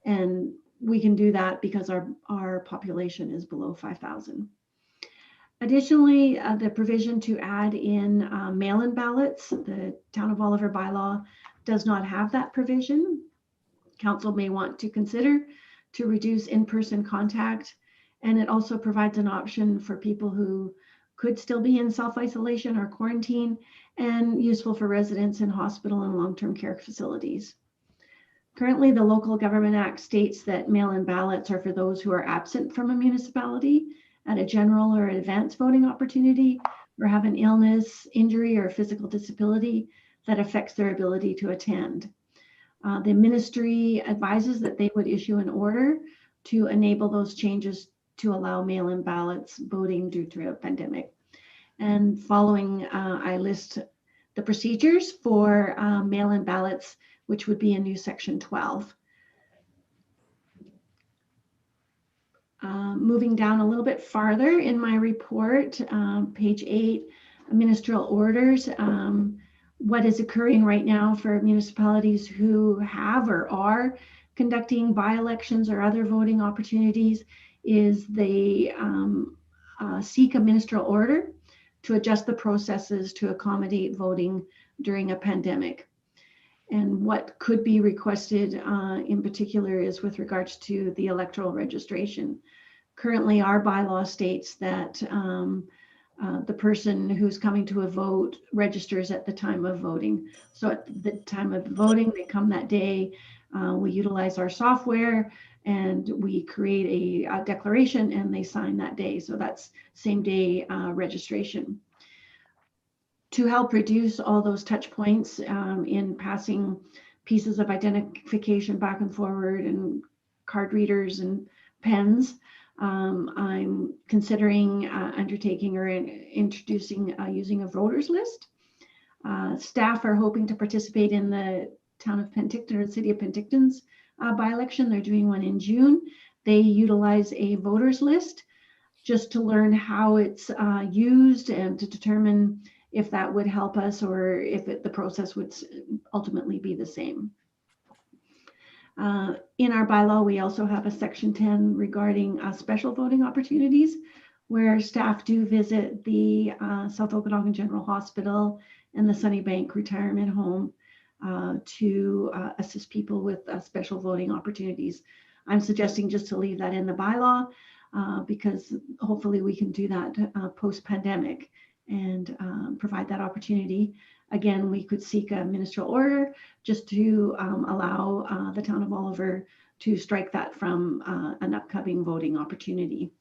Speaker 4: And we can do that because our population is below 5,000. Additionally, the provision to add in mail-in ballots, the Town of Oliver bylaw does not have that provision. Council may want to consider to reduce in-person contact, and it also provides an option for people who could still be in self-isolation or quarantine, and useful for residents in hospital and long-term care facilities. Currently, the Local Government Act states that mail-in ballots are for those who are absent from a municipality at a general or advance voting opportunity, or have an illness, injury, or physical disability that affects their ability to attend. The ministry advises that they would issue an order to enable those changes to allow mail-in ballots voting due to a pandemic. And following, I list the procedures for mail-in ballots, which would be a new section 12. Moving down a little bit farther in my report, page 8, ministerial orders. What is occurring right now for municipalities who have or are conducting by-elections or other voting opportunities is they seek a ministerial order to adjust the processes to accommodate voting during a pandemic. And what could be requested in particular is with regards to the electoral registration. Currently, our bylaw states that the person who's coming to a vote registers at the time of voting. So at the time of voting, they come that day. We utilize our software and we create a declaration and they sign that day. So that's same day registration. To help reduce all those touch points in passing pieces of identification back and forward and card readers and pens, I'm considering undertaking or introducing using a voters list. Staff are hoping to participate in the town of Penticton or the city of Penticton's by-election. They're doing one in June. They utilize a voters list just to learn how it's used and to determine if that would help us or if the process would ultimately be the same. In our bylaw, we also have a section 10 regarding special voting opportunities, where staff do visit the South Okanagan General Hospital and the Sunnybank Retirement Home to assist people with special voting opportunities. I'm suggesting just to leave that in the bylaw because hopefully we can do that post-pandemic and provide that opportunity. Again, we could seek a ministerial order just to allow the town of Oliver to strike that from an upcoming voting opportunity.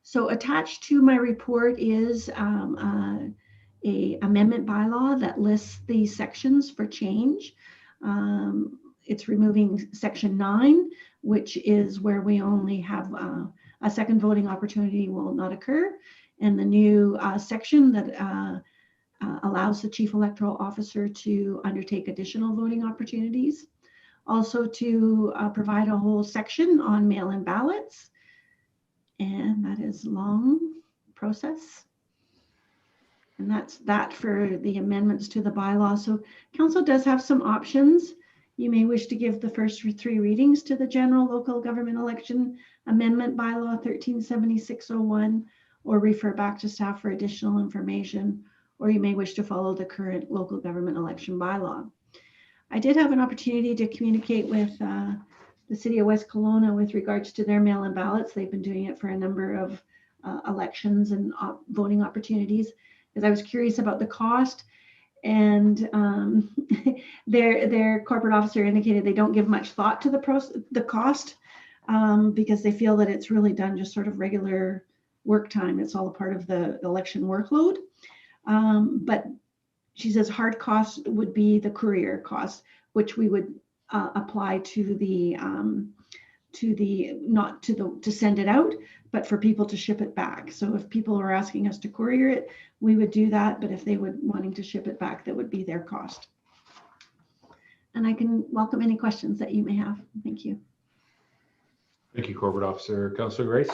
Speaker 4: So attached to my report is a amendment bylaw that lists the sections for change. It's removing section 9, which is where we only have a second voting opportunity will not occur. And the new section that allows the chief electoral officer to undertake additional voting opportunities. Also to provide a whole section on mail-in ballots. And that is a long process. And that's that for the amendments to the bylaw. So council does have some options. You may wish to give the first 3 readings to the general local government election amendment bylaw 137601, or refer back to staff for additional information, or you may wish to follow the current local government election bylaw. I did have an opportunity to communicate with the city of West Kelowna with regards to their mail-in ballots. They've been doing it for a number of elections and voting opportunities, because I was curious about the cost. And their corporate officer indicated they don't give much thought to the cost because they feel that it's really done just sort of regular work time. It's all a part of the election workload. But she says hard costs would be the courier cost, which we would apply to send it out, but for people to ship it back. So if people are asking us to courier it, we would do that. But if they would wanting to ship it back, that would be their cost. And I can welcome any questions that you may have. Thank you.
Speaker 1: Thank you, Corporate Officer. Councillor Grace.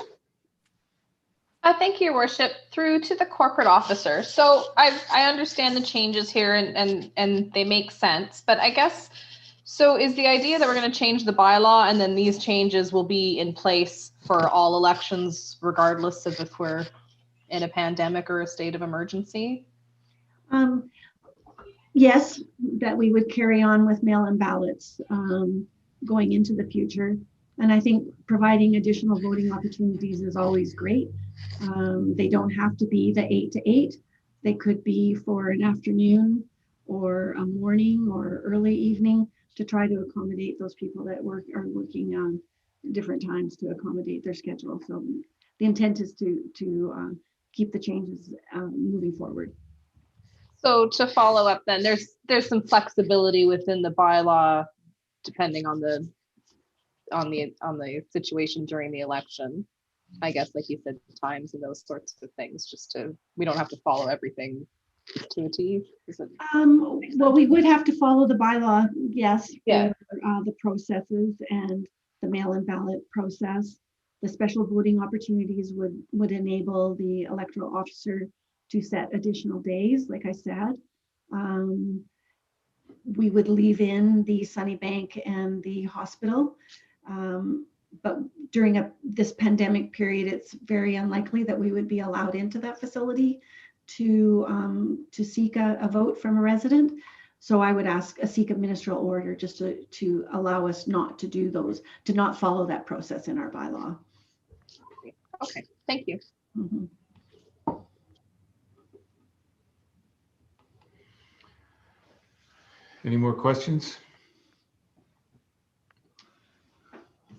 Speaker 9: Thank you, Your Worship. Through to the corporate officer. So I understand the changes here and they make sense, but I guess, so is the idea that we're going to change the bylaw and then these changes will be in place for all elections, regardless of if we're in a pandemic or a state of emergency?
Speaker 4: Yes, that we would carry on with mail-in ballots going into the future. And I think providing additional voting opportunities is always great. They don't have to be the 8 to 8. They could be for an afternoon or a morning or early evening to try to accommodate those people that are working on different times to accommodate their schedule. So the intent is to keep the changes moving forward.
Speaker 9: So to follow up then, there's some flexibility within the bylaw depending on the situation during the election. I guess, like you said, times and those sorts of things, we don't have to follow everything to a T.
Speaker 4: Well, we would have to follow the bylaw, yes,
Speaker 9: Yeah.
Speaker 4: for the processes and the mail-in ballot process. The special voting opportunities would enable the electoral officer to set additional days, like I said. We would leave in the Sunnybank and the hospital. But during this pandemic period, it's very unlikely that we would be allowed into that facility to seek a vote from a resident. So I would seek a ministerial order just to allow us not to do those, to not follow that process in our bylaw.
Speaker 9: Okay, thank you.
Speaker 4: Mm-hmm.
Speaker 1: Any more questions?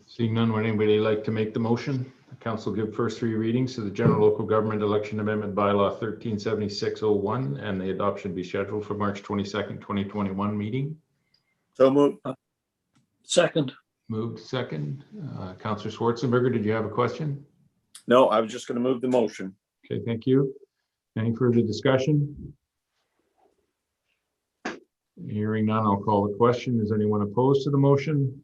Speaker 1: Seeing none, would anybody like to make the motion? The council give first three readings to the General Local Government Election Amendment Bylaw 137601 and the adoption be scheduled for March 22nd, 2021 meeting.
Speaker 5: So moved.
Speaker 6: Second.
Speaker 1: Moved second. Councillor Schwarzenberger, did you have a question?
Speaker 5: No, I was just going to move the motion.
Speaker 1: Okay, thank you. Any further discussion? Hearing none, I'll call the question. Is anyone opposed to the motion?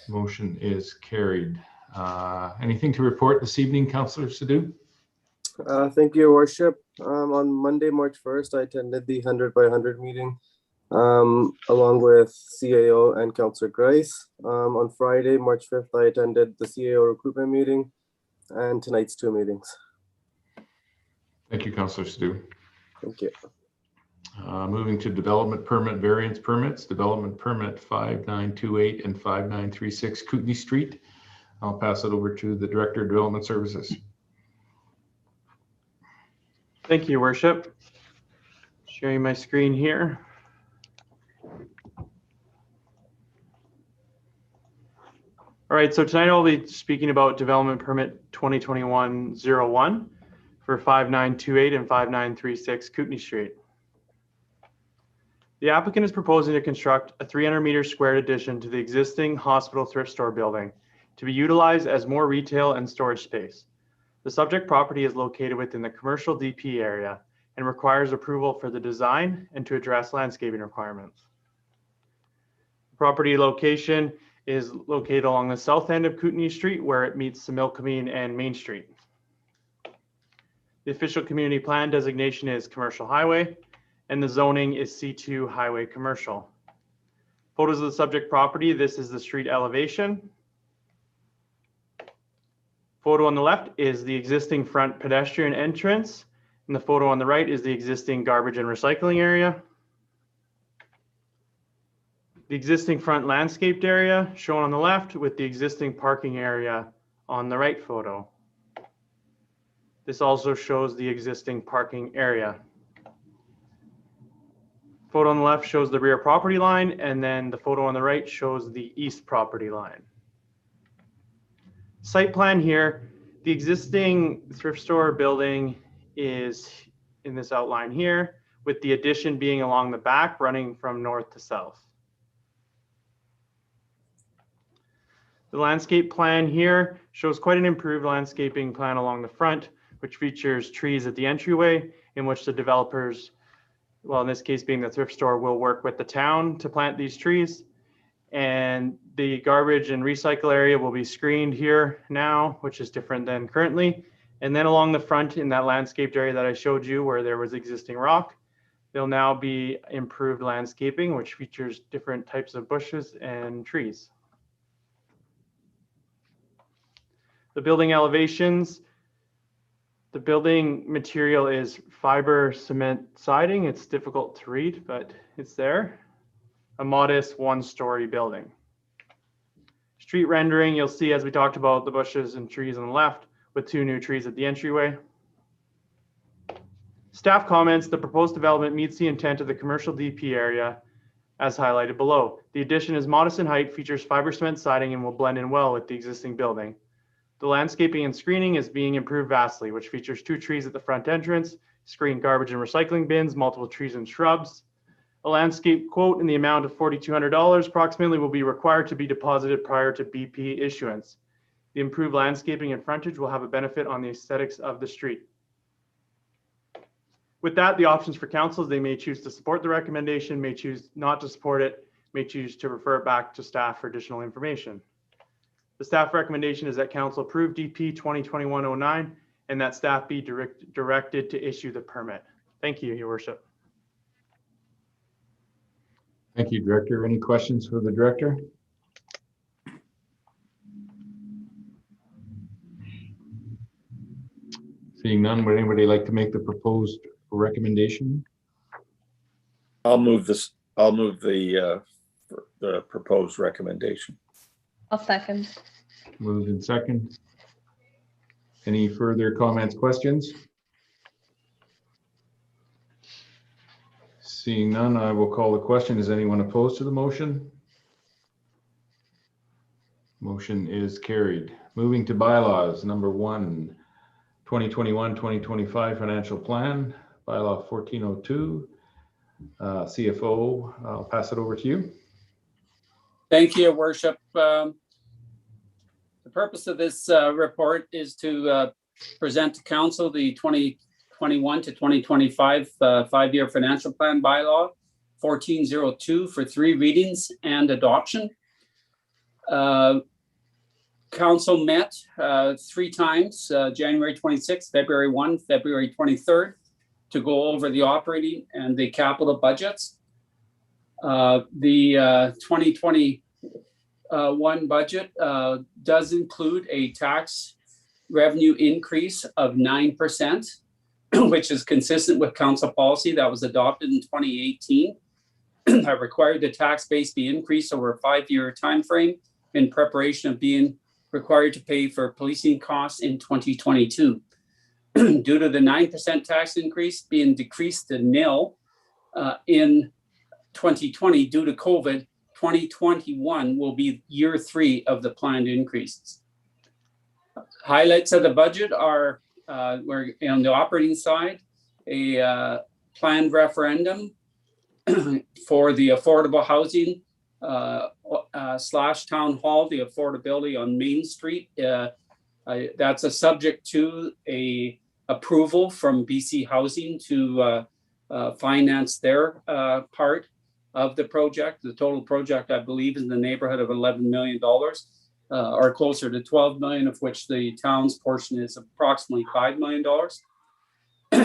Speaker 1: Motion is carried. Anything to report this evening, Councillor Sadhu?
Speaker 13: Thank you, Your Worship. On Monday, March 1st, I attended the 100 by 100 meeting along with CAO and Councillor Grice. On Friday, March 5th, I attended the CAO recruitment meeting and tonight's two meetings.
Speaker 1: Thank you, Councillor Sadhu.
Speaker 13: Thank you.
Speaker 1: Moving to development permit variance permits, development permit 5928 and 5936 Kootenai Street. I'll pass it over to the Director of Development Services.
Speaker 14: Thank you, Your Worship. Sharing my screen here. All right, so tonight I'll be speaking about development permit 2021-01 for 5928 and 5936 Kootenai Street. The applicant is proposing to construct a 300-meter squared addition to the existing hospital thrift store building to be utilized as more retail and storage space. The subject property is located within the commercial DP area and requires approval for the design and to address landscaping requirements. The property location is located along the south end of Kootenai Street where it meets the Milkameen and Main Street. The official community plan designation is commercial highway, and the zoning is C2 highway commercial. Photos of the subject property, this is the street elevation. Photo on the left is the existing front pedestrian entrance, and the photo on the right is the existing garbage and recycling area. The existing front landscaped area shown on the left with the existing parking area on the right photo. This also shows the existing parking area. Photo on the left shows the rear property line, and then the photo on the right shows the east property line. Site plan here, the existing thrift store building is in this outline here, with the addition being along the back, running from north to south. The landscape plan here shows quite an improved landscaping plan along the front, which features trees at the entryway, in which the developers, well, in this case being the thrift store, will work with the town to plant these trees. And the garbage and recycle area will be screened here now, which is different than currently. And then along the front in that landscaped area that I showed you where there was existing rock, there'll now be improved landscaping, which features different types of bushes and trees. The building elevations, the building material is fiber cement siding. It's difficult to read, but it's there. A modest one-story building. Street rendering, you'll see, as we talked about, the bushes and trees on the left with 2 new trees at the entryway. Staff comments, the proposed development meets the intent of the commercial DP area as highlighted below. The addition is modest in height, features fiber cement siding, and will blend in well with the existing building. The landscaping and screening is being improved vastly, which features 2 trees at the front entrance, screened garbage and recycling bins, multiple trees and shrubs. A landscape quote in the amount of $4,200 approximately will be required to be deposited prior to BP issuance. The improved landscaping and frontage will have a benefit on the aesthetics of the street. With that, the options for council is they may choose to support the recommendation, may choose not to support it, may choose to refer it back to staff for additional information. The staff recommendation is that council approve DP 2021-09 and that staff be directed to issue the permit. Thank you, Your Worship.
Speaker 1: Thank you, Director. Any questions for the Director? Seeing none, would anybody like to make the proposed recommendation?
Speaker 5: I'll move this. I'll move the proposed recommendation.
Speaker 9: I'll second.
Speaker 1: Moved in second. Any further comments, questions? Seeing none, I will call the question. Is anyone opposed to the motion? Motion is carried. Moving to bylaws, number 1, 2021-2025 financial plan, bylaw 1402. CFO, I'll pass it over to you.
Speaker 3: Thank you, Your Worship. The purpose of this report is to present to council the 2021 to 2025 5-year financial plan bylaw 1402 for 3 readings and adoption. Council met 3 times, January 26th, February 1, February 23rd, to go over the operating and the capital budgets. The 2021 budget does include a tax revenue increase of 9%, which is consistent with council policy that was adopted in 2018. That required the tax base be increased over a 5-year time frame in preparation of being required to pay for policing costs in 2022. Due to the 9% tax increase being decreased to nil in 2020 due to COVID, 2021 will be year 3 of the planned increases. Highlights of the budget are, we're on the operating side, a planned referendum for the affordable housing slash town hall, the affordability on Main Street. That's a subject to a approval from BC Housing to finance their part of the project. The total project, I believe, is in the neighborhood of $11 million, or closer to 12 million, of which the town's portion is approximately $5 million,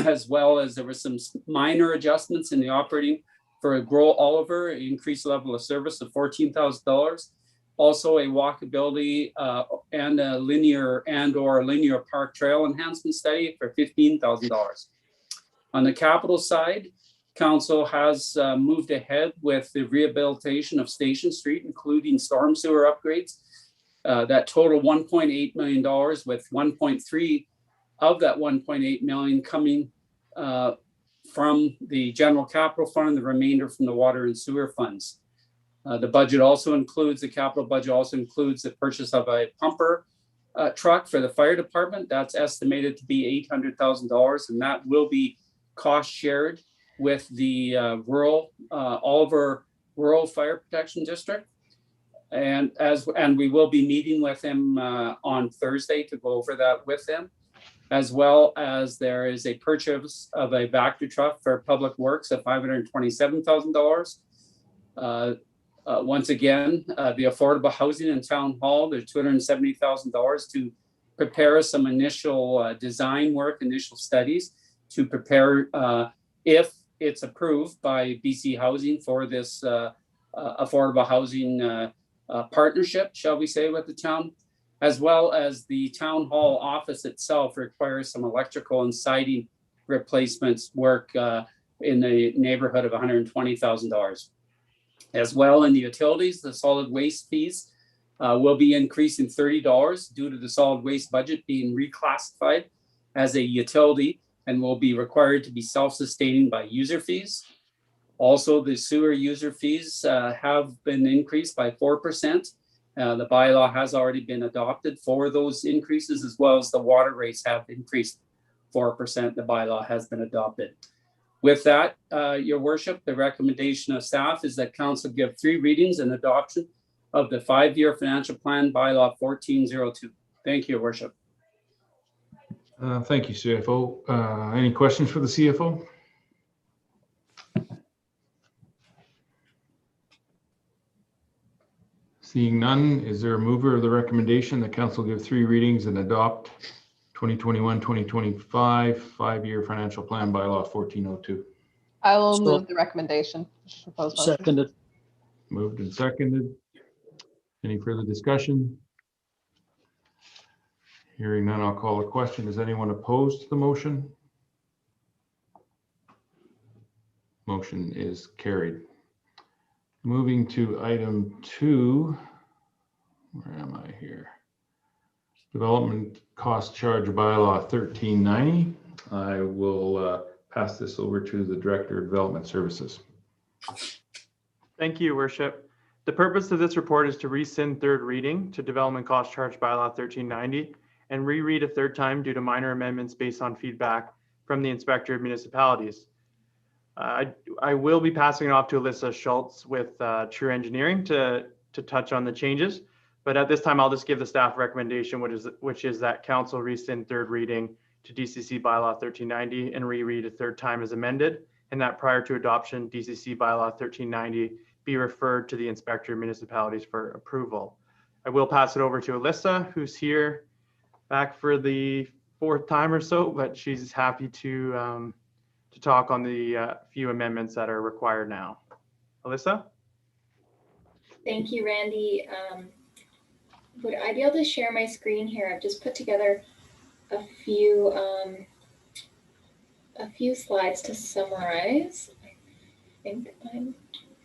Speaker 3: as well as there were some minor adjustments in the operating for a Grow Oliver, increased level of service of $14,000. Also a walkability and a linear park trail enhancement study for $15,000. On the capital side, council has moved ahead with the rehabilitation of Station Street, including storm sewer upgrades. That total $1.8 million, with 1.3 of that 1.8 million coming from the general capital fund and the remainder from the water and sewer funds. The budget also includes, the capital budget also includes the purchase of a pumper truck for the fire department. That's estimated to be $800,000, and that will be cost shared with the Oliver Rural Fire Protection District. And we will be meeting with him on Thursday to go over that with him, as well as there is a purchase of a Vector truck for Public Works of $527,000. Once again, the affordable housing in Town Hall, there's $270,000 to prepare some initial design work, initial studies to prepare if it's approved by BC Housing for this affordable housing partnership, shall we say, with the town, as well as the Town Hall office itself requires some electrical and siding replacements work in the neighborhood of $120,000. As well, in the utilities, the solid waste fees will be increasing $30 due to the solid waste budget being reclassified as a utility and will be required to be self-sustaining by user fees. Also, the sewer user fees have been increased by 4%. The bylaw has already been adopted for those increases, as well as the water rates have increased 4%. The bylaw has been adopted. With that, Your Worship, the recommendation of staff is that Council give 3 readings and adoption of the 5-year financial plan bylaw 1402. Thank you, Your Worship.
Speaker 1: Thank you, CFO. Any questions for the CFO? Seeing none, is there a mover of the recommendation that Council give 3 readings and adopt 2021-2025 5-year financial plan bylaw 1402?
Speaker 9: I will move the recommendation.
Speaker 6: Seconded.
Speaker 1: Moved and seconded. Any further discussion? Hearing none, I'll call a question. Is anyone opposed to the motion? Motion is carried. Moving to item 2, where am I here? Development cost charge bylaw 1390. I will pass this over to the Director of Development Services.
Speaker 14: Thank you, Your Worship. The purpose of this report is to rescind 3rd reading to Development Cost Charge Bylaw 1390 and reread a 3rd time due to minor amendments based on feedback from the Inspector of Municipalities. I will be passing it off to Alyssa Schultz with True Engineering to touch on the changes, but at this time I'll just give the staff recommendation, which is that Council rescind 3rd reading to DCC Bylaw 1390 and reread a 3rd time as amended, and that prior to adoption, DCC Bylaw 1390 be referred to the Inspector of Municipalities for approval. I will pass it over to Alyssa, who's here back for the 4th time or so, but she's happy to talk on the few amendments that are required now. Alyssa?
Speaker 15: Thank you, Randy. Would I be able to share my screen here? I've just put together a few slides to summarize. I think I've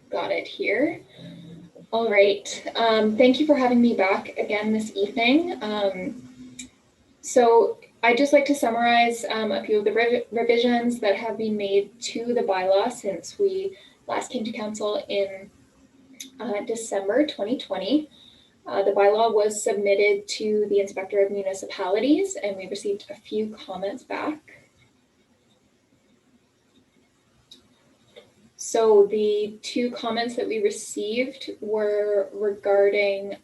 Speaker 15: got it here. All right. Thank you for having me back again this evening. So I'd just like to summarize a few of the revisions that have been made to the bylaw since we last came to Council in December 2020. The bylaw was submitted to the Inspector of Municipalities and we received a few comments back. So the 2 comments that we received were regarding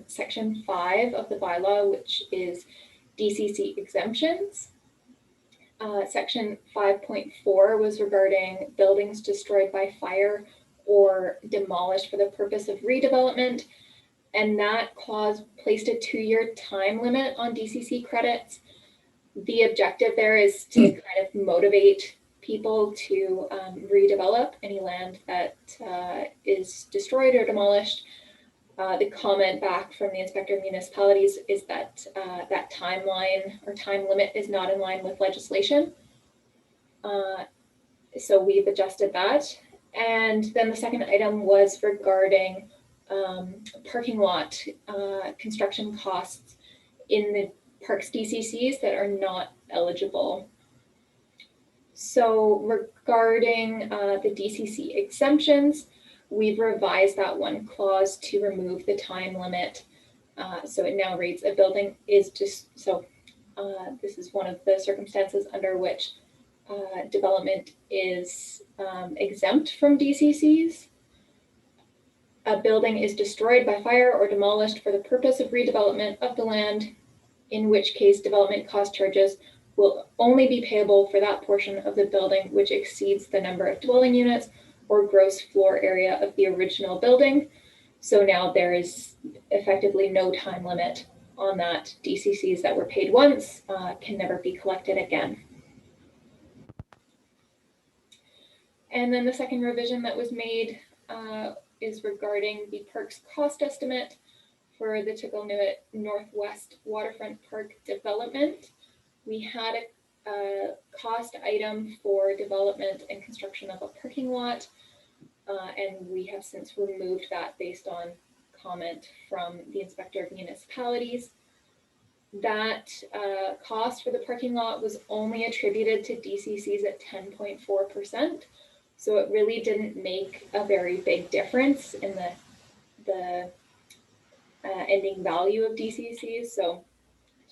Speaker 15: section 5 of the bylaw, which is DCC exemptions. Section 5.4 was regarding buildings destroyed by fire or demolished for the purpose of redevelopment. And that clause placed a 2-year time limit on DCC credits. The objective there is to kind of motivate people to redevelop any land that is destroyed or demolished. The comment back from the Inspector of Municipalities is that that timeline or time limit is not in line with legislation. So we've adjusted that. And then the second item was regarding parking lot construction costs in the parks DCCs that are not eligible. So regarding the DCC exemptions, we've revised that one clause to remove the time limit So it now reads a building is just, so this is one of the circumstances under which development is exempt from DCCs. A building is destroyed by fire or demolished for the purpose of redevelopment of the land, in which case development cost charges will only be payable for that portion of the building which exceeds the number of dwelling units or gross floor area of the original building. So now there is effectively no time limit on that. DCCs that were paid once can never be collected again. And then the second revision that was made is regarding the park's cost estimate for the Ticklenuit Northwest Waterfront Park development. We had a cost item for development and construction of a parking lot, and we have since removed that based on comment from the Inspector of Municipalities. That cost for the parking lot was only attributed to DCCs at 10.4%. So it really didn't make a very big difference in the ending value of DCCs. So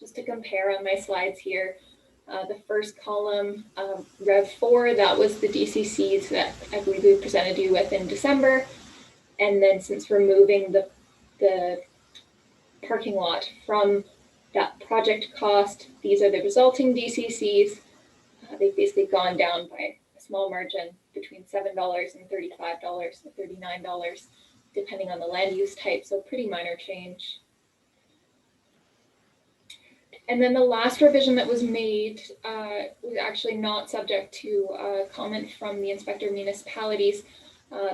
Speaker 15: just to compare on my slides here, the first column, Rev 4, that was the DCCs that I believe we presented you with in December. And then since removing the parking lot from that project cost, these are the resulting DCCs. They've basically gone down by a small margin between $7 and $35 and $39, depending on the land use type. So pretty minor change. And then the last revision that was made was actually not subject to comment from the Inspector of Municipalities.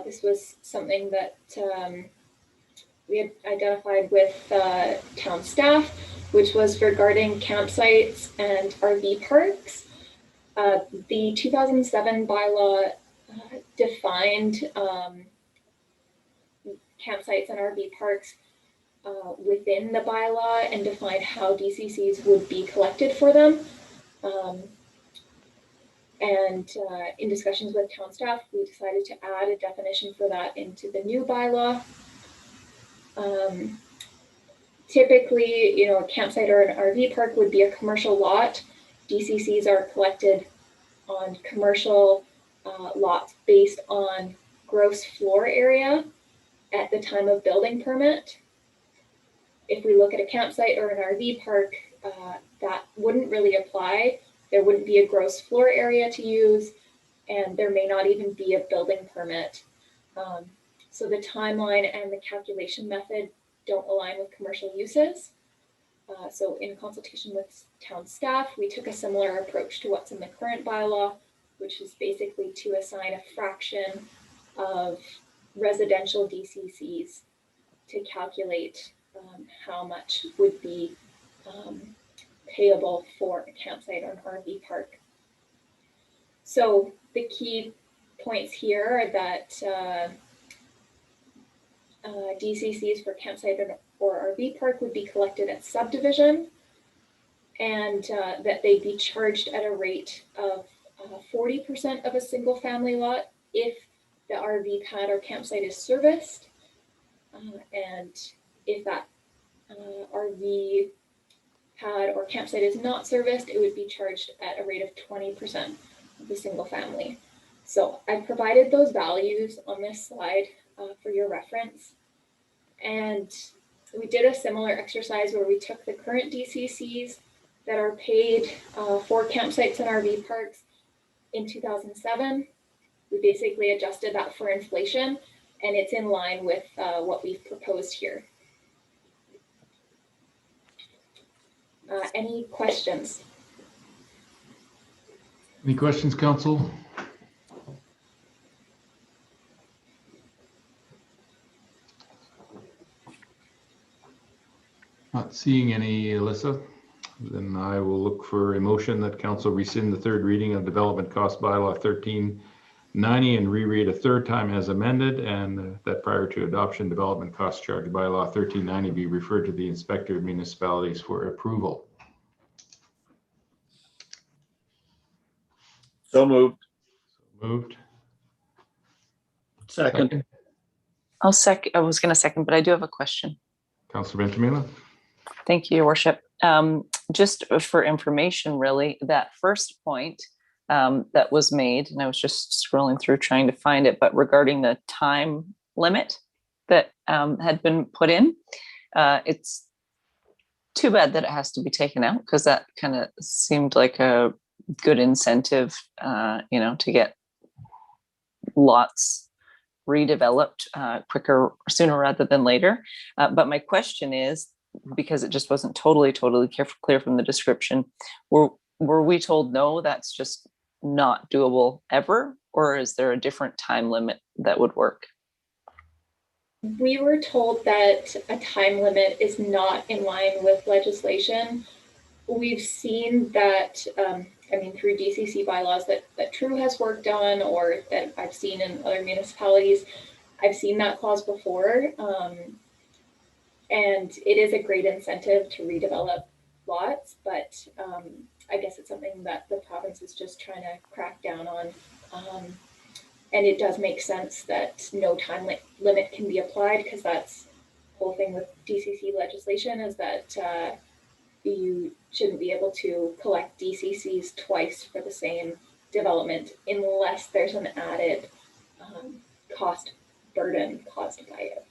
Speaker 15: This was something that we had identified with town staff, which was regarding campsites and RV parks. The 2007 bylaw defined campsites and RV parks within the bylaw and defined how DCCs would be collected for them. In discussions with town staff, we decided to add a definition for that into the new bylaw. Typically, a campsite or an RV park would be a commercial lot. DCCs are collected on commercial lots based on gross floor area at the time of building permit. If we look at a campsite or an RV park, that wouldn't really apply. There wouldn't be a gross floor area to use, and there may not even be a building permit. So the timeline and the calculation method don't align with commercial uses. So in consultation with town staff, we took a similar approach to what's in the current bylaw, which is basically to assign a fraction of residential DCCs to calculate how much would be payable for a campsite or an RV park. So the key points here are that DCCs for campsite or RV park would be collected at subdivision, and that they'd be charged at a rate of 40% of a single family lot if the RV pad or campsite is serviced, and if that RV pad or campsite is not serviced, it would be charged at a rate of 20% of the single family. So I provided those values on this slide for your reference. And we did a similar exercise where we took the current DCCs that are paid for campsites and RV parks in 2007. We basically adjusted that for inflation, and it's in line with what we've proposed here. Any questions?
Speaker 1: Any questions, council? Not seeing any, Alyssa. Then I will look for a motion that council rescind the third reading of Development Cost Bylaw 1390 and reread a third time as amended, and that prior to adoption, Development Cost Charge Bylaw 1390 be referred to the Inspector of Municipalities for approval.
Speaker 5: So moved.
Speaker 1: Moved.
Speaker 6: Second.
Speaker 8: I'll second. I was going to second, but I do have a question.
Speaker 1: Councillor Benjamin.
Speaker 8: Thank you, Your Worship. Just for information, really, that first point that was made, and I was just scrolling through trying to find it, but regarding the time limit that had been put in, it's too bad that it has to be taken out, because that kind of seemed like a good incentive, to get lots redeveloped quicker, sooner rather than later. But my question is, because it just wasn't totally clear from the description, were we told no, that's just not doable ever, or is there a different time limit that would work?
Speaker 15: We were told that a time limit is not in line with legislation. We've seen that, through DCC bylaws that True has worked on, or that I've seen in other municipalities. I've seen that clause before. And it is a great incentive to redevelop lots, but I guess it's something that the province is just trying to crack down on. And it does make sense that no time limit can be applied, because that's the whole thing with DCC legislation, is that you shouldn't be able to collect DCCs twice for the same development unless there's an added cost burden caused by it.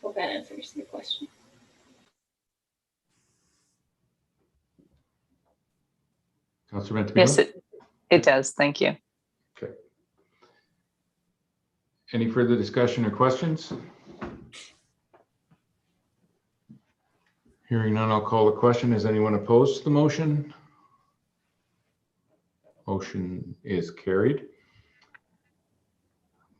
Speaker 15: Hope that answers the question.
Speaker 1: Councillor Benjamin.
Speaker 8: Yes, it does. Thank you.
Speaker 1: Okay. Any further discussion or questions? Hearing none, I'll call the question. Is anyone opposed to the motion? Motion is carried.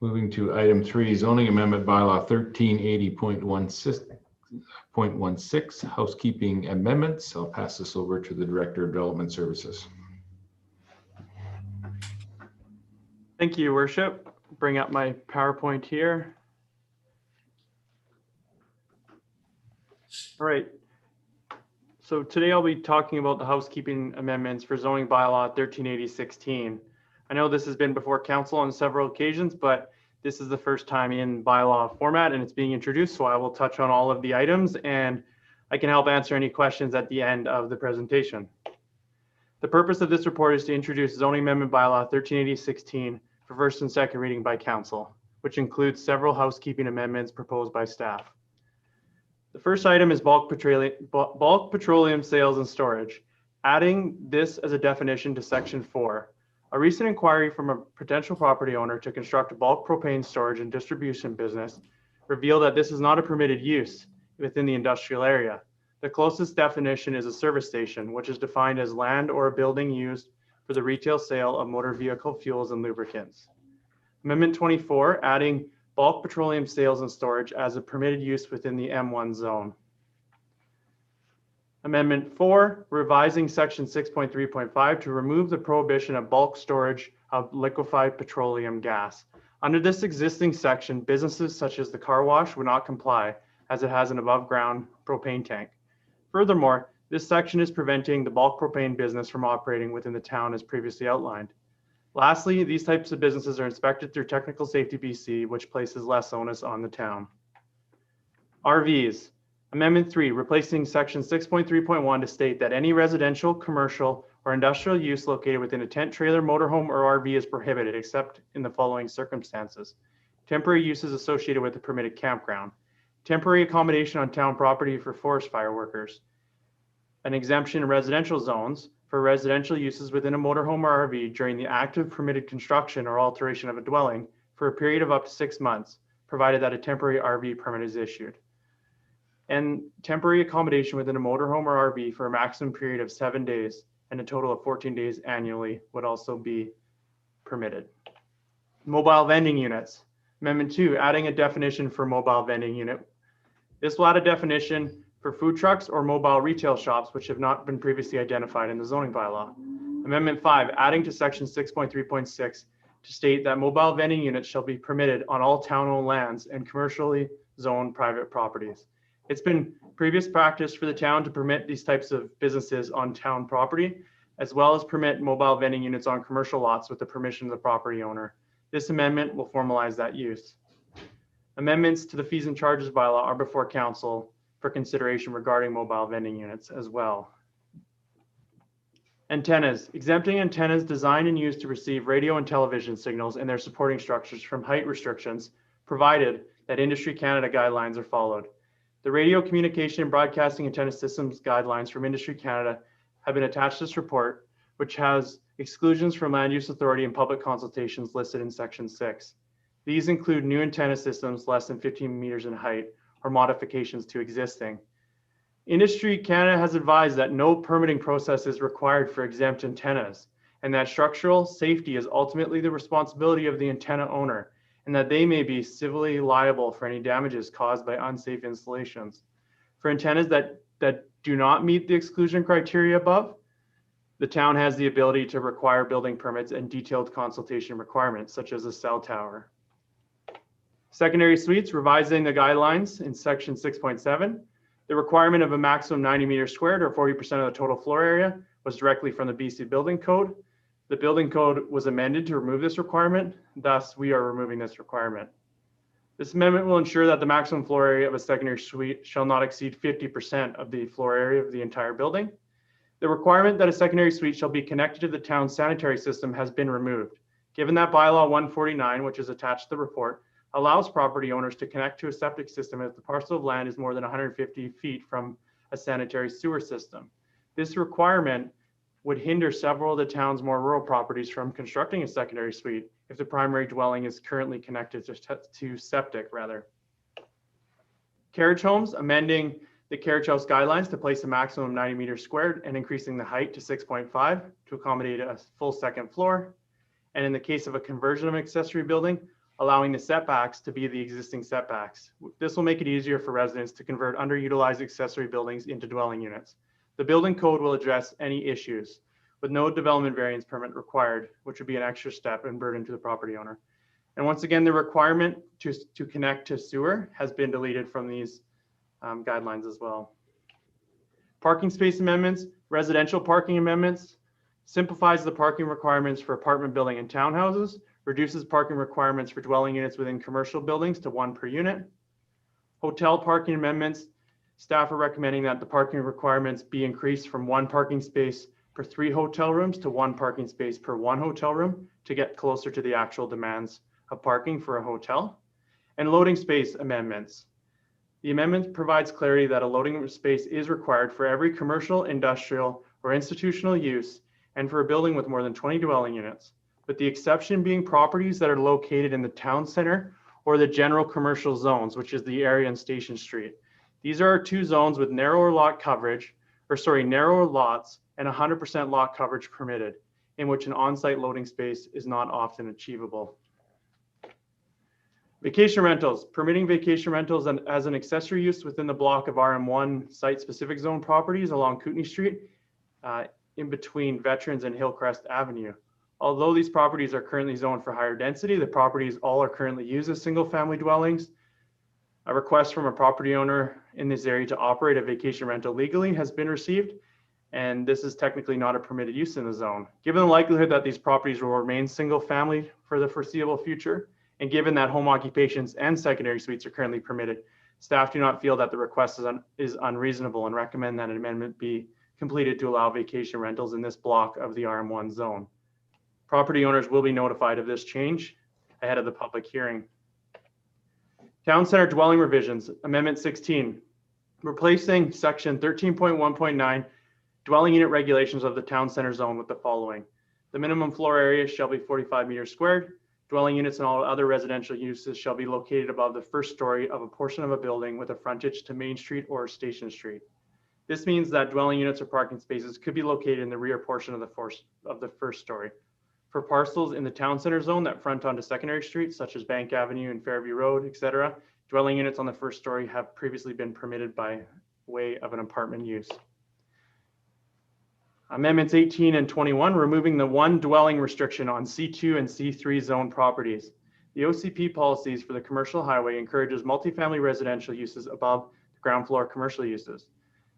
Speaker 1: Moving to item 3, zoning amendment bylaw 1380.16, housekeeping amendments. I'll pass this over to the Director of Development Services.
Speaker 14: Thank you, Your Worship. Bring up my PowerPoint here. All right. So today I'll be talking about the housekeeping amendments for zoning bylaw 1380.16. I know this has been before council on several occasions, but this is the first time in bylaw format and it's being introduced. So I will touch on all of the items and I can help answer any questions at the end of the presentation. The purpose of this report is to introduce zoning amendment bylaw 1380.16 for first and second reading by council, which includes several housekeeping amendments proposed by staff. The first item is bulk petroleum sales and storage, adding this as a definition to section 4. A recent inquiry from a potential property owner to construct a bulk propane storage and distribution business revealed that this is not a permitted use within the industrial area. The closest definition is a service station, which is defined as land or a building used for the retail sale of motor vehicle fuels and lubricants. Amendment 24, adding bulk petroleum sales and storage as a permitted use within the M1 zone. Amendment 4, revising section 6.3.5 to remove the prohibition of bulk storage of liquefied petroleum gas. Under this existing section, businesses such as the car wash would not comply, as it has an above ground propane tank. Furthermore, this section is preventing the bulk propane business from operating within the town as previously outlined. Lastly, these types of businesses are inspected through Technical Safety BC, which places less onus on the town. RVs. Amendment 3, replacing section 6.3.1 to state that any residential, commercial, or industrial use located within a tent, trailer, motorhome, or RV is prohibited except in the following circumstances. Temporary uses associated with a permitted campground. Temporary accommodation on town property for forest fire workers. An exemption in residential zones for residential uses within a motorhome or RV during the active permitted construction or alteration of a dwelling for a period of up to 6 months, provided that a temporary RV permit is issued. And temporary accommodation within a motorhome or RV for a maximum period of 7 days and a total of 14 days annually would also be permitted. Mobile vending units. Amendment 2, adding a definition for mobile vending unit. This will add a definition for food trucks or mobile retail shops which have not been previously identified in the zoning bylaw. Amendment 5, adding to section 6.3.6 to state that mobile vending units shall be permitted on all town-owned lands and commercially zoned private properties. It's been previous practice for the town to permit these types of businesses on town property, as well as permit mobile vending units on commercial lots with the permission of the property owner. This amendment will formalize that use. Amendments to the fees and charges bylaw are before council for consideration regarding mobile vending units as well. Antennas. Exempting antennas designed and used to receive radio and television signals and their supporting structures from height restrictions, provided that Industry Canada guidelines are followed. The Radio Communication and Broadcasting Antenna Systems guidelines from Industry Canada have been attached to this report, which has exclusions from land use authority and public consultations listed in section 6. These include new antenna systems less than 15 meters in height or modifications to existing. Industry Canada has advised that no permitting process is required for exempt antennas, and that structural safety is ultimately the responsibility of the antenna owner, and that they may be civilly liable for any damages caused by unsafe installations. For antennas that do not meet the exclusion criteria above, the town has the ability to require building permits and detailed consultation requirements, such as a cell tower. Secondary suites, revising the guidelines in section 6.7. The requirement of a maximum 90 meters squared or 40% of the total floor area was directly from the BC Building Code. The Building Code was amended to remove this requirement. Thus, we are removing this requirement. This amendment will ensure that the maximum floor area of a secondary suite shall not exceed 50% of the floor area of the entire building. The requirement that a secondary suite shall be connected to the town's sanitary system has been removed. Given that bylaw 149, which is attached to the report, allows property owners to connect to a septic system if the parcel of land is more than 150 feet from a sanitary sewer system. This requirement would hinder several of the town's more rural properties from constructing a secondary suite if the primary dwelling is currently connected to septic rather. Carriage homes, amending the carriage house guidelines to place a maximum of 90 meters squared and increasing the height to 6.5 to accommodate a full second floor. And in the case of a conversion of an accessory building, allowing the setbacks to be the existing setbacks. This will make it easier for residents to convert underutilized accessory buildings into dwelling units. The building code will address any issues with no development variance permit required, which would be an extra step and burden to the property owner. And once again, the requirement to connect to sewer has been deleted from these guidelines as well. Parking space amendments, residential parking amendments, simplifies the parking requirements for apartment building and townhouses, reduces parking requirements for dwelling units within commercial buildings to 1 per unit. Hotel parking amendments, staff are recommending that the parking requirements be increased from 1 parking space per 3 hotel rooms to 1 parking space per 1 hotel room to get closer to the actual demands of parking for a hotel. And loading space amendments. The amendment provides clarity that a loading space is required for every commercial, industrial, or institutional use and for a building with more than 20 dwelling units, with the exception being properties that are located in the town center or the general commercial zones, which is the area in Station Street. These are our 2 zones with narrower lot coverage, narrower lots and 100% lot coverage permitted, in which an on-site loading space is not often achievable. Vacation rentals, permitting vacation rentals as an accessory use within the block of RM1 site-specific zone properties along Kootenay Street, in between Veterans and Hillcrest Avenue. Although these properties are currently zoned for higher density, the properties all are currently used as single-family dwellings. A request from a property owner in this area to operate a vacation rental legally has been received, and this is technically not a permitted use in the zone. Given the likelihood that these properties will remain single-family for the foreseeable future, and given that home occupations and secondary suites are currently permitted, staff do not feel that the request is unreasonable and recommend that an amendment be completed to allow vacation rentals in this block of the RM1 zone. Property owners will be notified of this change ahead of the public hearing. Town center dwelling revisions, Amendment 16, replacing section 13.1.9 dwelling unit regulations of the town center zone with the following. The minimum floor area shall be 45 meters squared. Dwelling units and all other residential uses shall be located above the first story of a portion of a building with a frontage to Main Street or Station Street. This means that dwelling units or parking spaces could be located in the rear portion of the first story. For parcels in the town center zone that front onto secondary streets, such as Bank Avenue and Fairview Road, etc., dwelling units on the first story have previously been permitted by way of an apartment use. Amendments 18 and 21, removing the 1 dwelling restriction on C2 and C3 zone properties. The OCP policies for the commercial highway encourages multifamily residential uses above the ground floor commercial uses.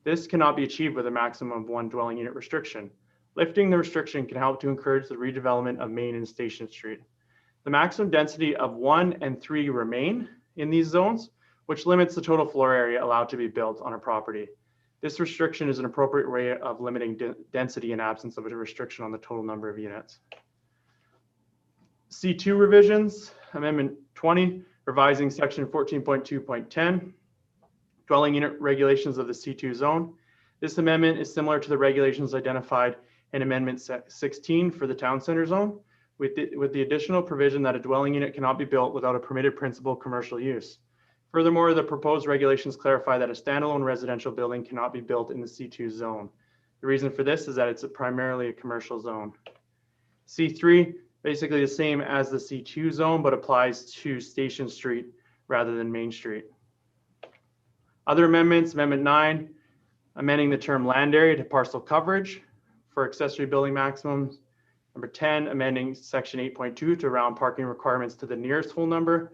Speaker 14: This cannot be achieved with a maximum of 1 dwelling unit restriction. Lifting the restriction can help to encourage the redevelopment of Main and Station Street. The maximum density of 1 and 3 remain in these zones, which limits the total floor area allowed to be built on a property. This restriction is an appropriate way of limiting density in absence of a restriction on the total number of units. C2 revisions, Amendment 20, revising section 14.2.10, dwelling unit regulations of the C2 zone. This amendment is similar to the regulations identified in Amendment 16 for the town center zone, with the additional provision that a dwelling unit cannot be built without a permitted principal commercial use. Furthermore, the proposed regulations clarify that a standalone residential building cannot be built in the C2 zone. The reason for this is that it's primarily a commercial zone. C3, basically the same as the C2 zone, but applies to Station Street rather than Main Street. Other amendments, Amendment 9, amending the term land area to parcel coverage for accessory building maximums. Number 10, amending section 8.2 to round parking requirements to the nearest whole number.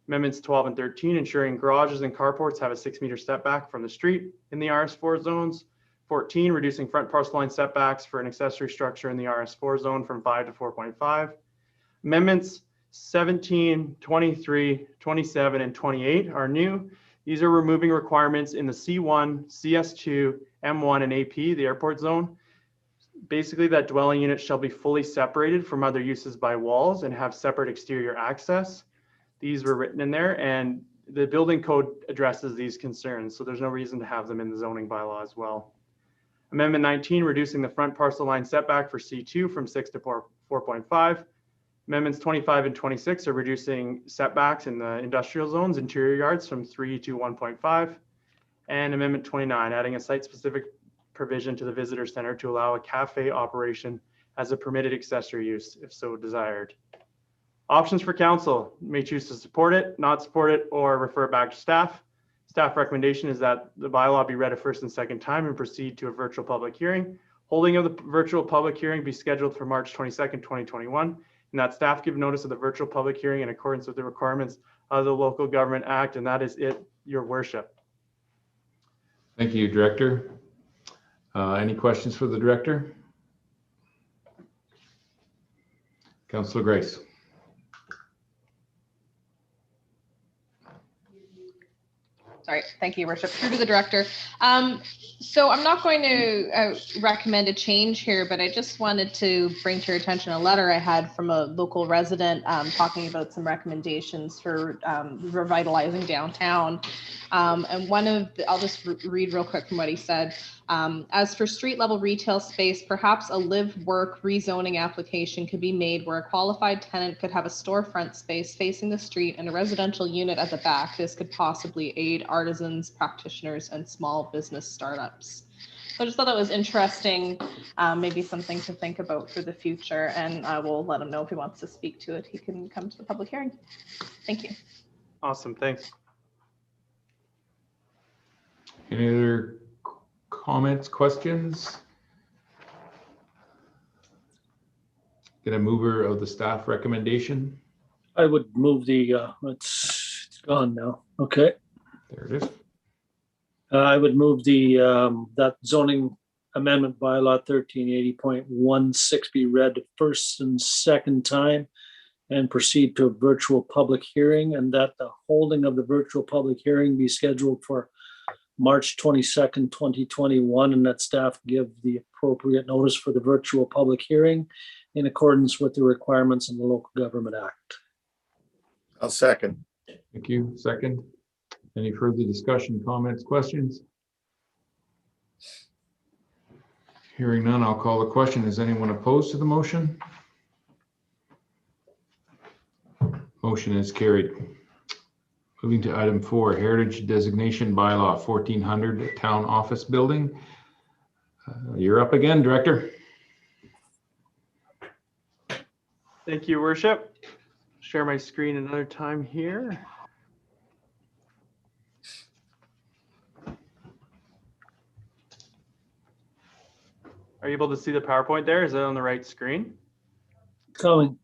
Speaker 14: Amendments 12 and 13, ensuring garages and carports have a 6-meter setback from the street in the RS4 zones. 14, reducing front parcel line setbacks for an accessory structure in the RS4 zone from 5 to 4.5. Amendments 17, 23, 27, and 28 are new. These are removing requirements in the C1, CS2, M1, and AP, the airport zone. Basically, that dwelling unit shall be fully separated from other uses by walls and have separate exterior access. These were written in there, and the building code addresses these concerns, so there's no reason to have them in the zoning bylaw as well. Amendment 19, reducing the front parcel line setback for C2 from 6 to 4.5. Amendments 25 and 26 are reducing setbacks in the industrial zones, interior yards from 3 to 1.5. And Amendment 29, adding a site-specific provision to the visitor center to allow a cafe operation as a permitted accessory use, if so desired. Options for council: may choose to support it, not support it, or refer it back to staff. Staff recommendation is that the bylaw be read a first and second time and proceed to a virtual public hearing. Holding of the virtual public hearing be scheduled for March 22nd, 2021, and that staff give notice of the virtual public hearing in accordance with the requirements of the Local Government Act, and that is it, Your Worship.
Speaker 1: Thank you, Director. Any questions for the Director? Councillor Grace.
Speaker 9: Sorry, thank you, Worship. Through to the director. So I'm not going to recommend a change here, but I just wanted to bring to your attention a letter I had from a local resident talking about some recommendations for revitalizing downtown. And one of the, I'll just read real quick from what he said. As for street level retail space, perhaps a live work rezoning application could be made where a qualified tenant could have a storefront space facing the street and a residential unit at the back. This could possibly aid artisans, practitioners, and small business startups. So I just thought that was interesting, maybe something to think about for the future, and I will let him know if he wants to speak to it. He can come to the public hearing. Thank you.
Speaker 14: Awesome, thanks.
Speaker 1: Any other comments, questions? Get a mover of the staff recommendation.
Speaker 6: I would move the, it's gone now. Okay.
Speaker 1: There it is.
Speaker 6: I would move the, that zoning amendment bylaw 1380.16 be read first and second time and proceed to a virtual public hearing, and that the holding of the virtual public hearing be scheduled for March 22nd, 2021, and that staff give the appropriate notice for the virtual public hearing in accordance with the requirements of the Local Government Act.
Speaker 5: I'll second.
Speaker 1: Thank you. Second. Any further discussion, comments, questions? Hearing none, I'll call the question. Is anyone opposed to the motion? Motion is carried. Moving to item 4, Heritage Designation Bylaw 1400 Town Office Building. You're up again, Director.
Speaker 14: Thank you, Worship. Share my screen another time here. Are you able to see the PowerPoint there? Is it on the right screen?
Speaker 6: Coming.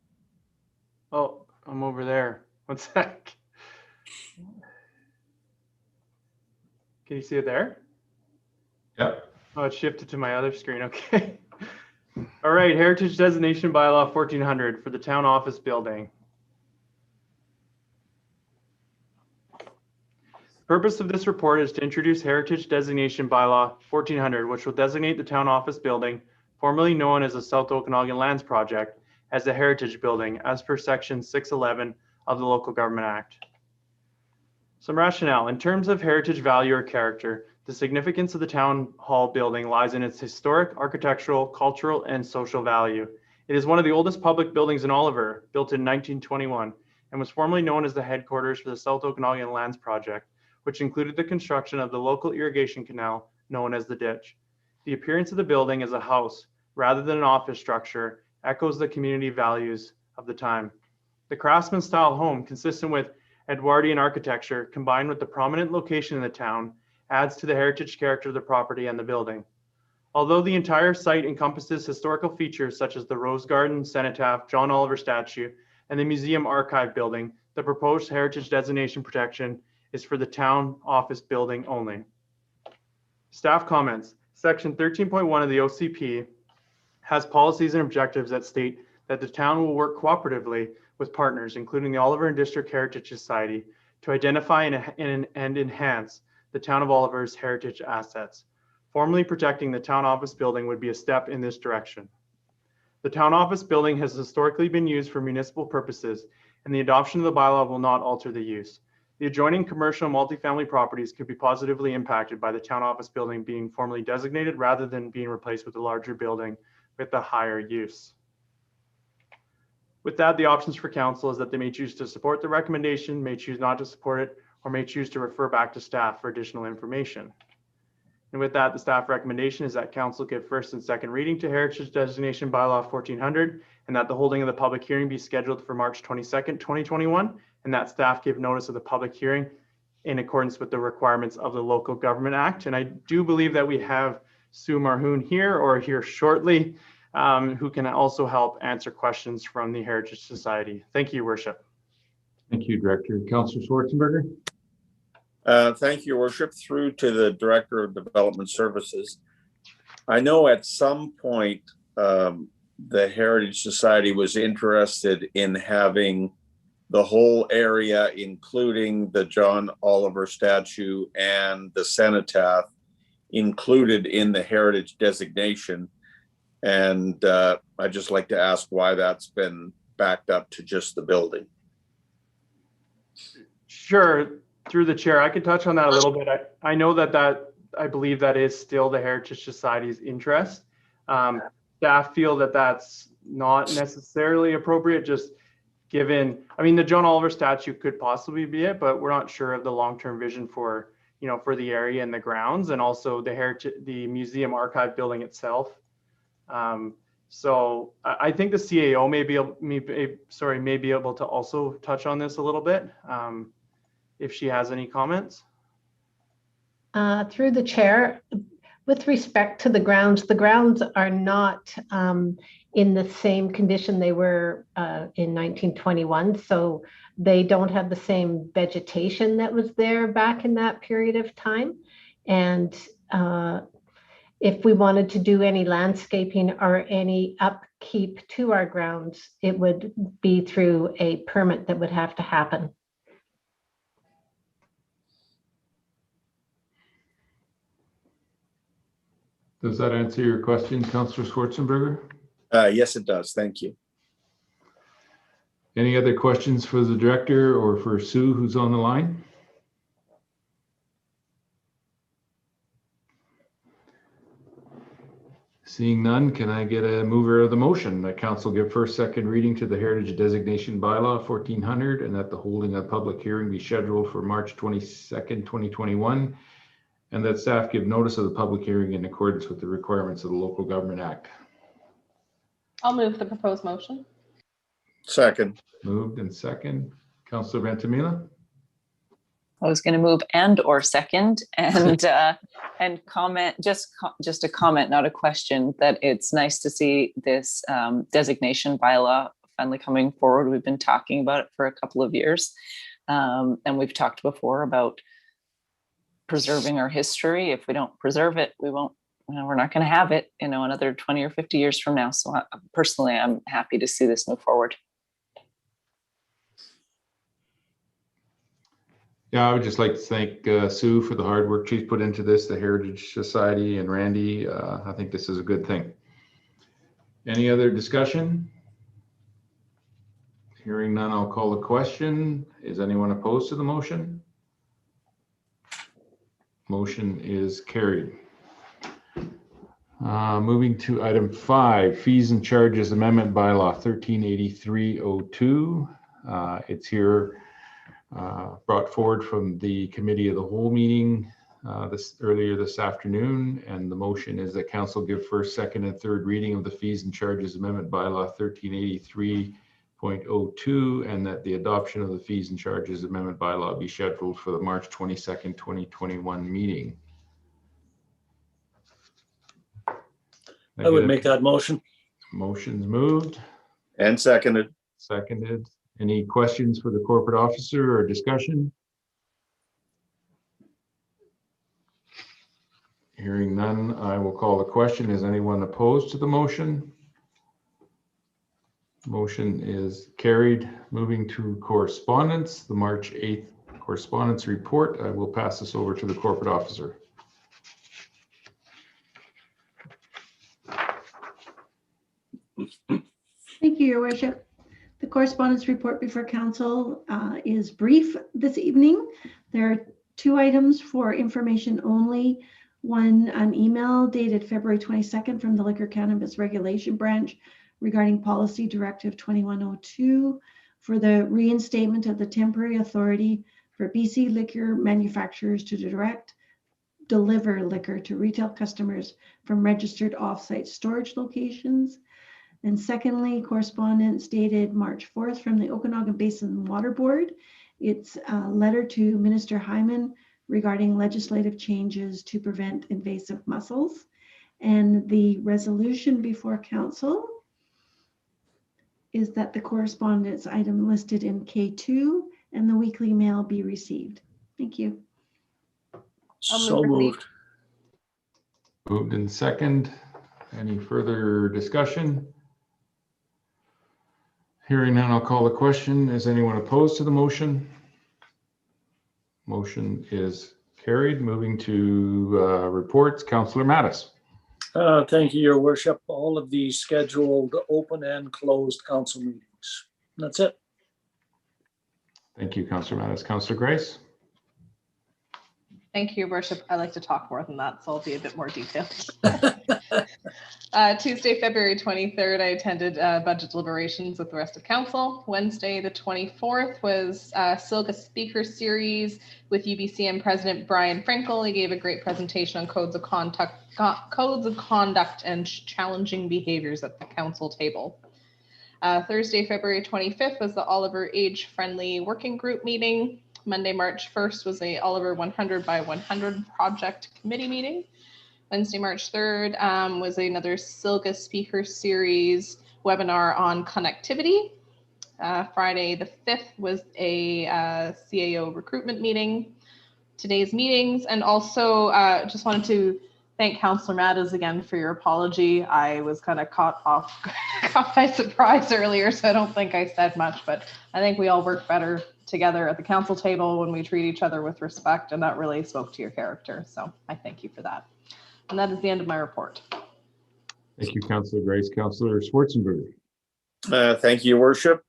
Speaker 14: Oh, I'm over there. One sec. Can you see it there?
Speaker 1: Yep.
Speaker 14: Oh, it shifted to my other screen. Okay. All right. Heritage Designation Bylaw 1400 for the town office building. Purpose of this report is to introduce Heritage Designation Bylaw 1400, which will designate the town office building, formerly known as the South Okanagan Lands Project, as a heritage building as per section 611 of the Local Government Act. Some rationale. In terms of heritage value or character, the significance of the town hall building lies in its historic, architectural, cultural, and social value. It is one of the oldest public buildings in Oliver, built in 1921, and was formerly known as the headquarters for the South Okanagan Lands Project, which included the construction of the local irrigation canal known as the ditch. The appearance of the building as a house, rather than an office structure, echoes the community values of the time. The craftsman style home, consistent with Edwardian architecture, combined with the prominent location in the town, adds to the heritage character of the property and the building. Although the entire site encompasses historical features such as the Rose Garden, Cenotaph, John Oliver statue, and the Museum Archive building, the proposed heritage designation protection is for the town office building only. Staff comments. Section 13.1 of the OCP has policies and objectives that state that the town will work cooperatively with partners, including the Oliver and District Heritage Society, to identify and enhance the town of Oliver's heritage assets. Formally protecting the town office building would be a step in this direction. The town office building has historically been used for municipal purposes, and the adoption of the bylaw will not alter the use. The adjoining commercial multifamily properties could be positively impacted by the town office building being formally designated rather than being replaced with a larger building with a higher use. With that, the options for council is that they may choose to support the recommendation, may choose not to support it, or may choose to refer back to staff for additional information. And with that, the staff recommendation is that council give first and second reading to Heritage Designation Bylaw 1400, and that the holding of the public hearing be scheduled for March 22nd, 2021, and that staff give notice of the public hearing in accordance with the requirements of the Local Government Act. And I do believe that we have Sue Marhoon here or here shortly, who can also help answer questions from the Heritage Society. Thank you, Your Worship.
Speaker 1: Thank you, Director. Councillor Schwarzenberger.
Speaker 5: Thank you, Your Worship. Through to the Director of Development Services. I know at some point the Heritage Society was interested in having the whole area, including the John Oliver statue and the cenotaph, included in the heritage designation. And I'd just like to ask why that's been backed up to just the building.
Speaker 14: Sure, through the chair, I could touch on that a little bit. I know that I believe that is still the Heritage Society's interest. Staff feel that that's not necessarily appropriate, just given, I mean, the John Oliver statue could possibly be it, but we're not sure of the long-term vision for, you know, for the area and the grounds, and also the Museum Archive building itself. So I think the CAO may be able to also touch on this a little bit, if she has any comments.
Speaker 2: Through the chair, with respect to the grounds are not in the same condition they were in 1921. So they don't have the same vegetation that was there back in that period of time. And if we wanted to do any landscaping or any upkeep to our grounds, it would be through a permit that would have to happen.
Speaker 1: Does that answer your question, Councillor Schwarzenberger?
Speaker 5: Yes, it does. Thank you.
Speaker 1: Any other questions for the director or for Sue, who's on the line? Seeing none, can I get a mover of the motion that council give first, second reading to the Heritage Designation Bylaw 1400 and that the holding of public hearing be scheduled for March 22nd, 2021, and that staff give notice of the public hearing in accordance with the requirements of the Local Government Act?
Speaker 9: I'll move the proposed motion.
Speaker 5: Second.
Speaker 1: Moved and second. Councillor Ventimiglia?
Speaker 8: I was going to move and or second and comment, just a comment, not a question, that it's nice to see this designation bylaw finally coming forward. We've been talking about it for a couple of years, and we've talked before about preserving our history. If we don't preserve it, we won't, we're not going to have it, another 20 or 50 years from now. So personally, I'm happy to see this move forward.
Speaker 1: Yeah, I would just like to thank Sue for the hard work she's put into this, the Heritage Society, and Randy. I think this is a good thing. Any other discussion? Hearing none, I'll call the question. Is anyone opposed to the motion? Motion is carried. Moving to item 5, fees and charges amendment bylaw 138302. It's here brought forward from the committee of the whole meeting earlier this afternoon, and the motion is that council give first, second, and third reading of the fees and charges amendment bylaw 1383.02, and that the adoption of the fees and charges amendment bylaw be scheduled for the March 22nd, 2021 meeting.
Speaker 6: I would make that motion.
Speaker 1: Motion's moved.
Speaker 5: And seconded.
Speaker 1: Seconded. Any questions for the corporate officer or discussion? Hearing none, I will call the question. Is anyone opposed to the motion? Motion is carried. Moving to correspondence, the March 8th correspondence report. I will pass this over to the corporate officer.
Speaker 4: Thank you, Your Worship. The correspondence report before council is brief this evening. There are 2 items for information only. One, an email dated February 22nd from the Liquor Cannabis Regulation Branch regarding Policy Directive 2102 for the reinstatement of the temporary authority for BC liquor manufacturers to deliver liquor to retail customers from registered off-site storage locations. And secondly, correspondence dated March 4th from the Okanagan Basin Water Board. It's a letter to Minister Hyman regarding legislative changes to prevent invasive mussels. And the resolution before council is that the correspondence item listed in K2 and the weekly mail be received. Thank you.
Speaker 6: So moved.
Speaker 1: Moved in second. Any further discussion? Hearing none, I'll call the question. Is anyone opposed to the motion? Motion is carried. Moving to reports, Councillor Mattis.
Speaker 6: Thank you, Your Worship. All of the scheduled open and closed council meetings. That's it.
Speaker 1: Thank you, Councillor Mattis. Councillor Grace.
Speaker 9: Thank you, Your Worship. I like to talk more than that, so I'll be a bit more detailed. Tuesday, February 23rd, I attended budget deliberations with the rest of council. Wednesday, the 24th, was Silga Speaker Series with UBCM President Brian Frankel. He gave a great presentation on codes of conduct and challenging behaviors at the council table. Thursday, February 25th, was the Oliver Age Friendly Working Group meeting. Monday, March 1st, was a Oliver 100 by 100 project committee meeting. Wednesday, March 3rd, was another Silga Speaker Series webinar on connectivity. Friday, the 5th, was a CAO recruitment meeting. Today's meetings, and also just wanted to thank Councillor Mattis again for your apology. I was kind of caught by surprise earlier, so I don't think I said much, but I think we all work better together at the council table when we treat each other with respect, and that really spoke to your character. So I thank you for that. And that is the end of my report.
Speaker 1: Thank you, Councillor Grace. Councillor Schwarzenberger.
Speaker 5: Thank you, Your Worship.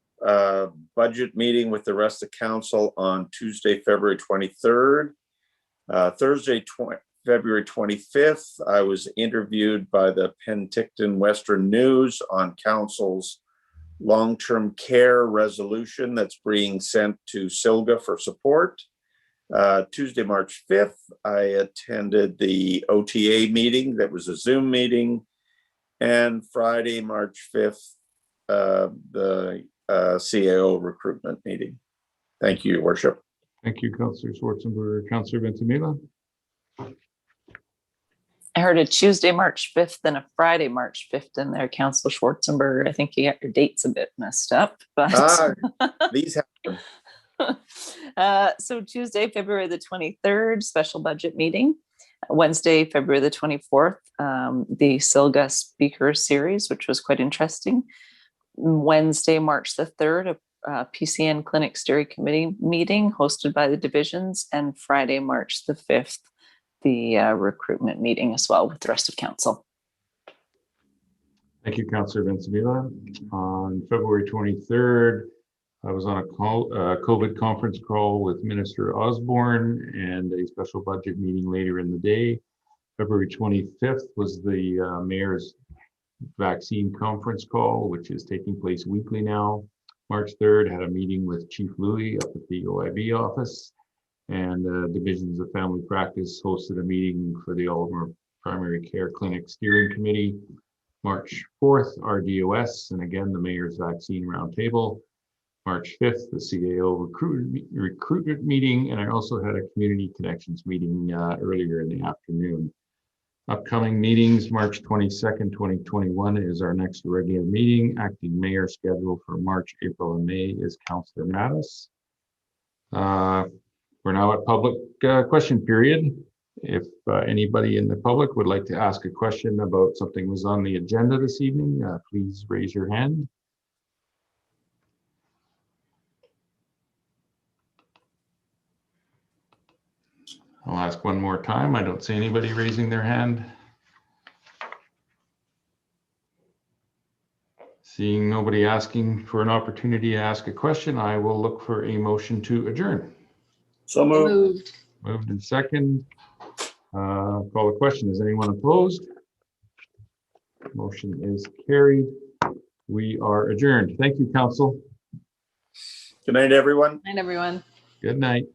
Speaker 5: Budget meeting with the rest of council on Tuesday, February 23rd. Thursday, February 25th, I was interviewed by the Penticton Western News on council's long-term care resolution that's being sent to Silga for support. Tuesday, March 5th, I attended the OTA meeting that was a Zoom meeting. And Friday, March 5th, the CAO recruitment meeting. Thank you, Your Worship.
Speaker 1: Thank you, Councillor Schwarzenberger. Councillor Ventimiglia.
Speaker 8: I heard a Tuesday, March 5th and a Friday, March 5th in there, Councillor Schwarzenberger. I think you got your dates a bit messed up, but
Speaker 5: these happen.
Speaker 8: So Tuesday, February the 23rd, special budget meeting. Wednesday, February the 24th, the Silga Speaker Series, which was quite interesting. Wednesday, March the 3rd, PCN Clinic Steering Committee meeting hosted by the divisions, and Friday, March the 5th, the recruitment meeting as well with the rest of council.
Speaker 1: Thank you, Councillor Vincevilla. On February 23rd, I was on a COVID conference call with Minister Osborne and a special budget meeting later in the day. February 25th was the mayor's vaccine conference call, which is taking place weekly now. March 3rd, had a meeting with Chief Louis up at the OIB office, and Divisions of Family Practice hosted a meeting for the Oliver Primary Care Clinic Steering Committee. March 4th, RDOS, and again, the Mayor's Vaccine Roundtable. March 5th, the CAO recruitment meeting, and I also had a Community Connections meeting earlier in the afternoon. Upcoming meetings, March 22nd, 2021 is our next regular meeting. Acting mayor scheduled for March, April, and May is Councillor Mattis. We're now at public question period. If anybody in the public would like to ask a question about something that was on the agenda this evening, please raise your hand. I'll ask one more time. I don't see anybody raising their hand. Seeing nobody asking for an opportunity to ask a question, I will look for a motion to adjourn.
Speaker 6: So moved.
Speaker 1: Moved in second. Call the question. Is anyone opposed? Motion is carried. We are adjourned. Thank you, council.
Speaker 5: Good night, everyone.
Speaker 9: Night, everyone.
Speaker 1: Good night.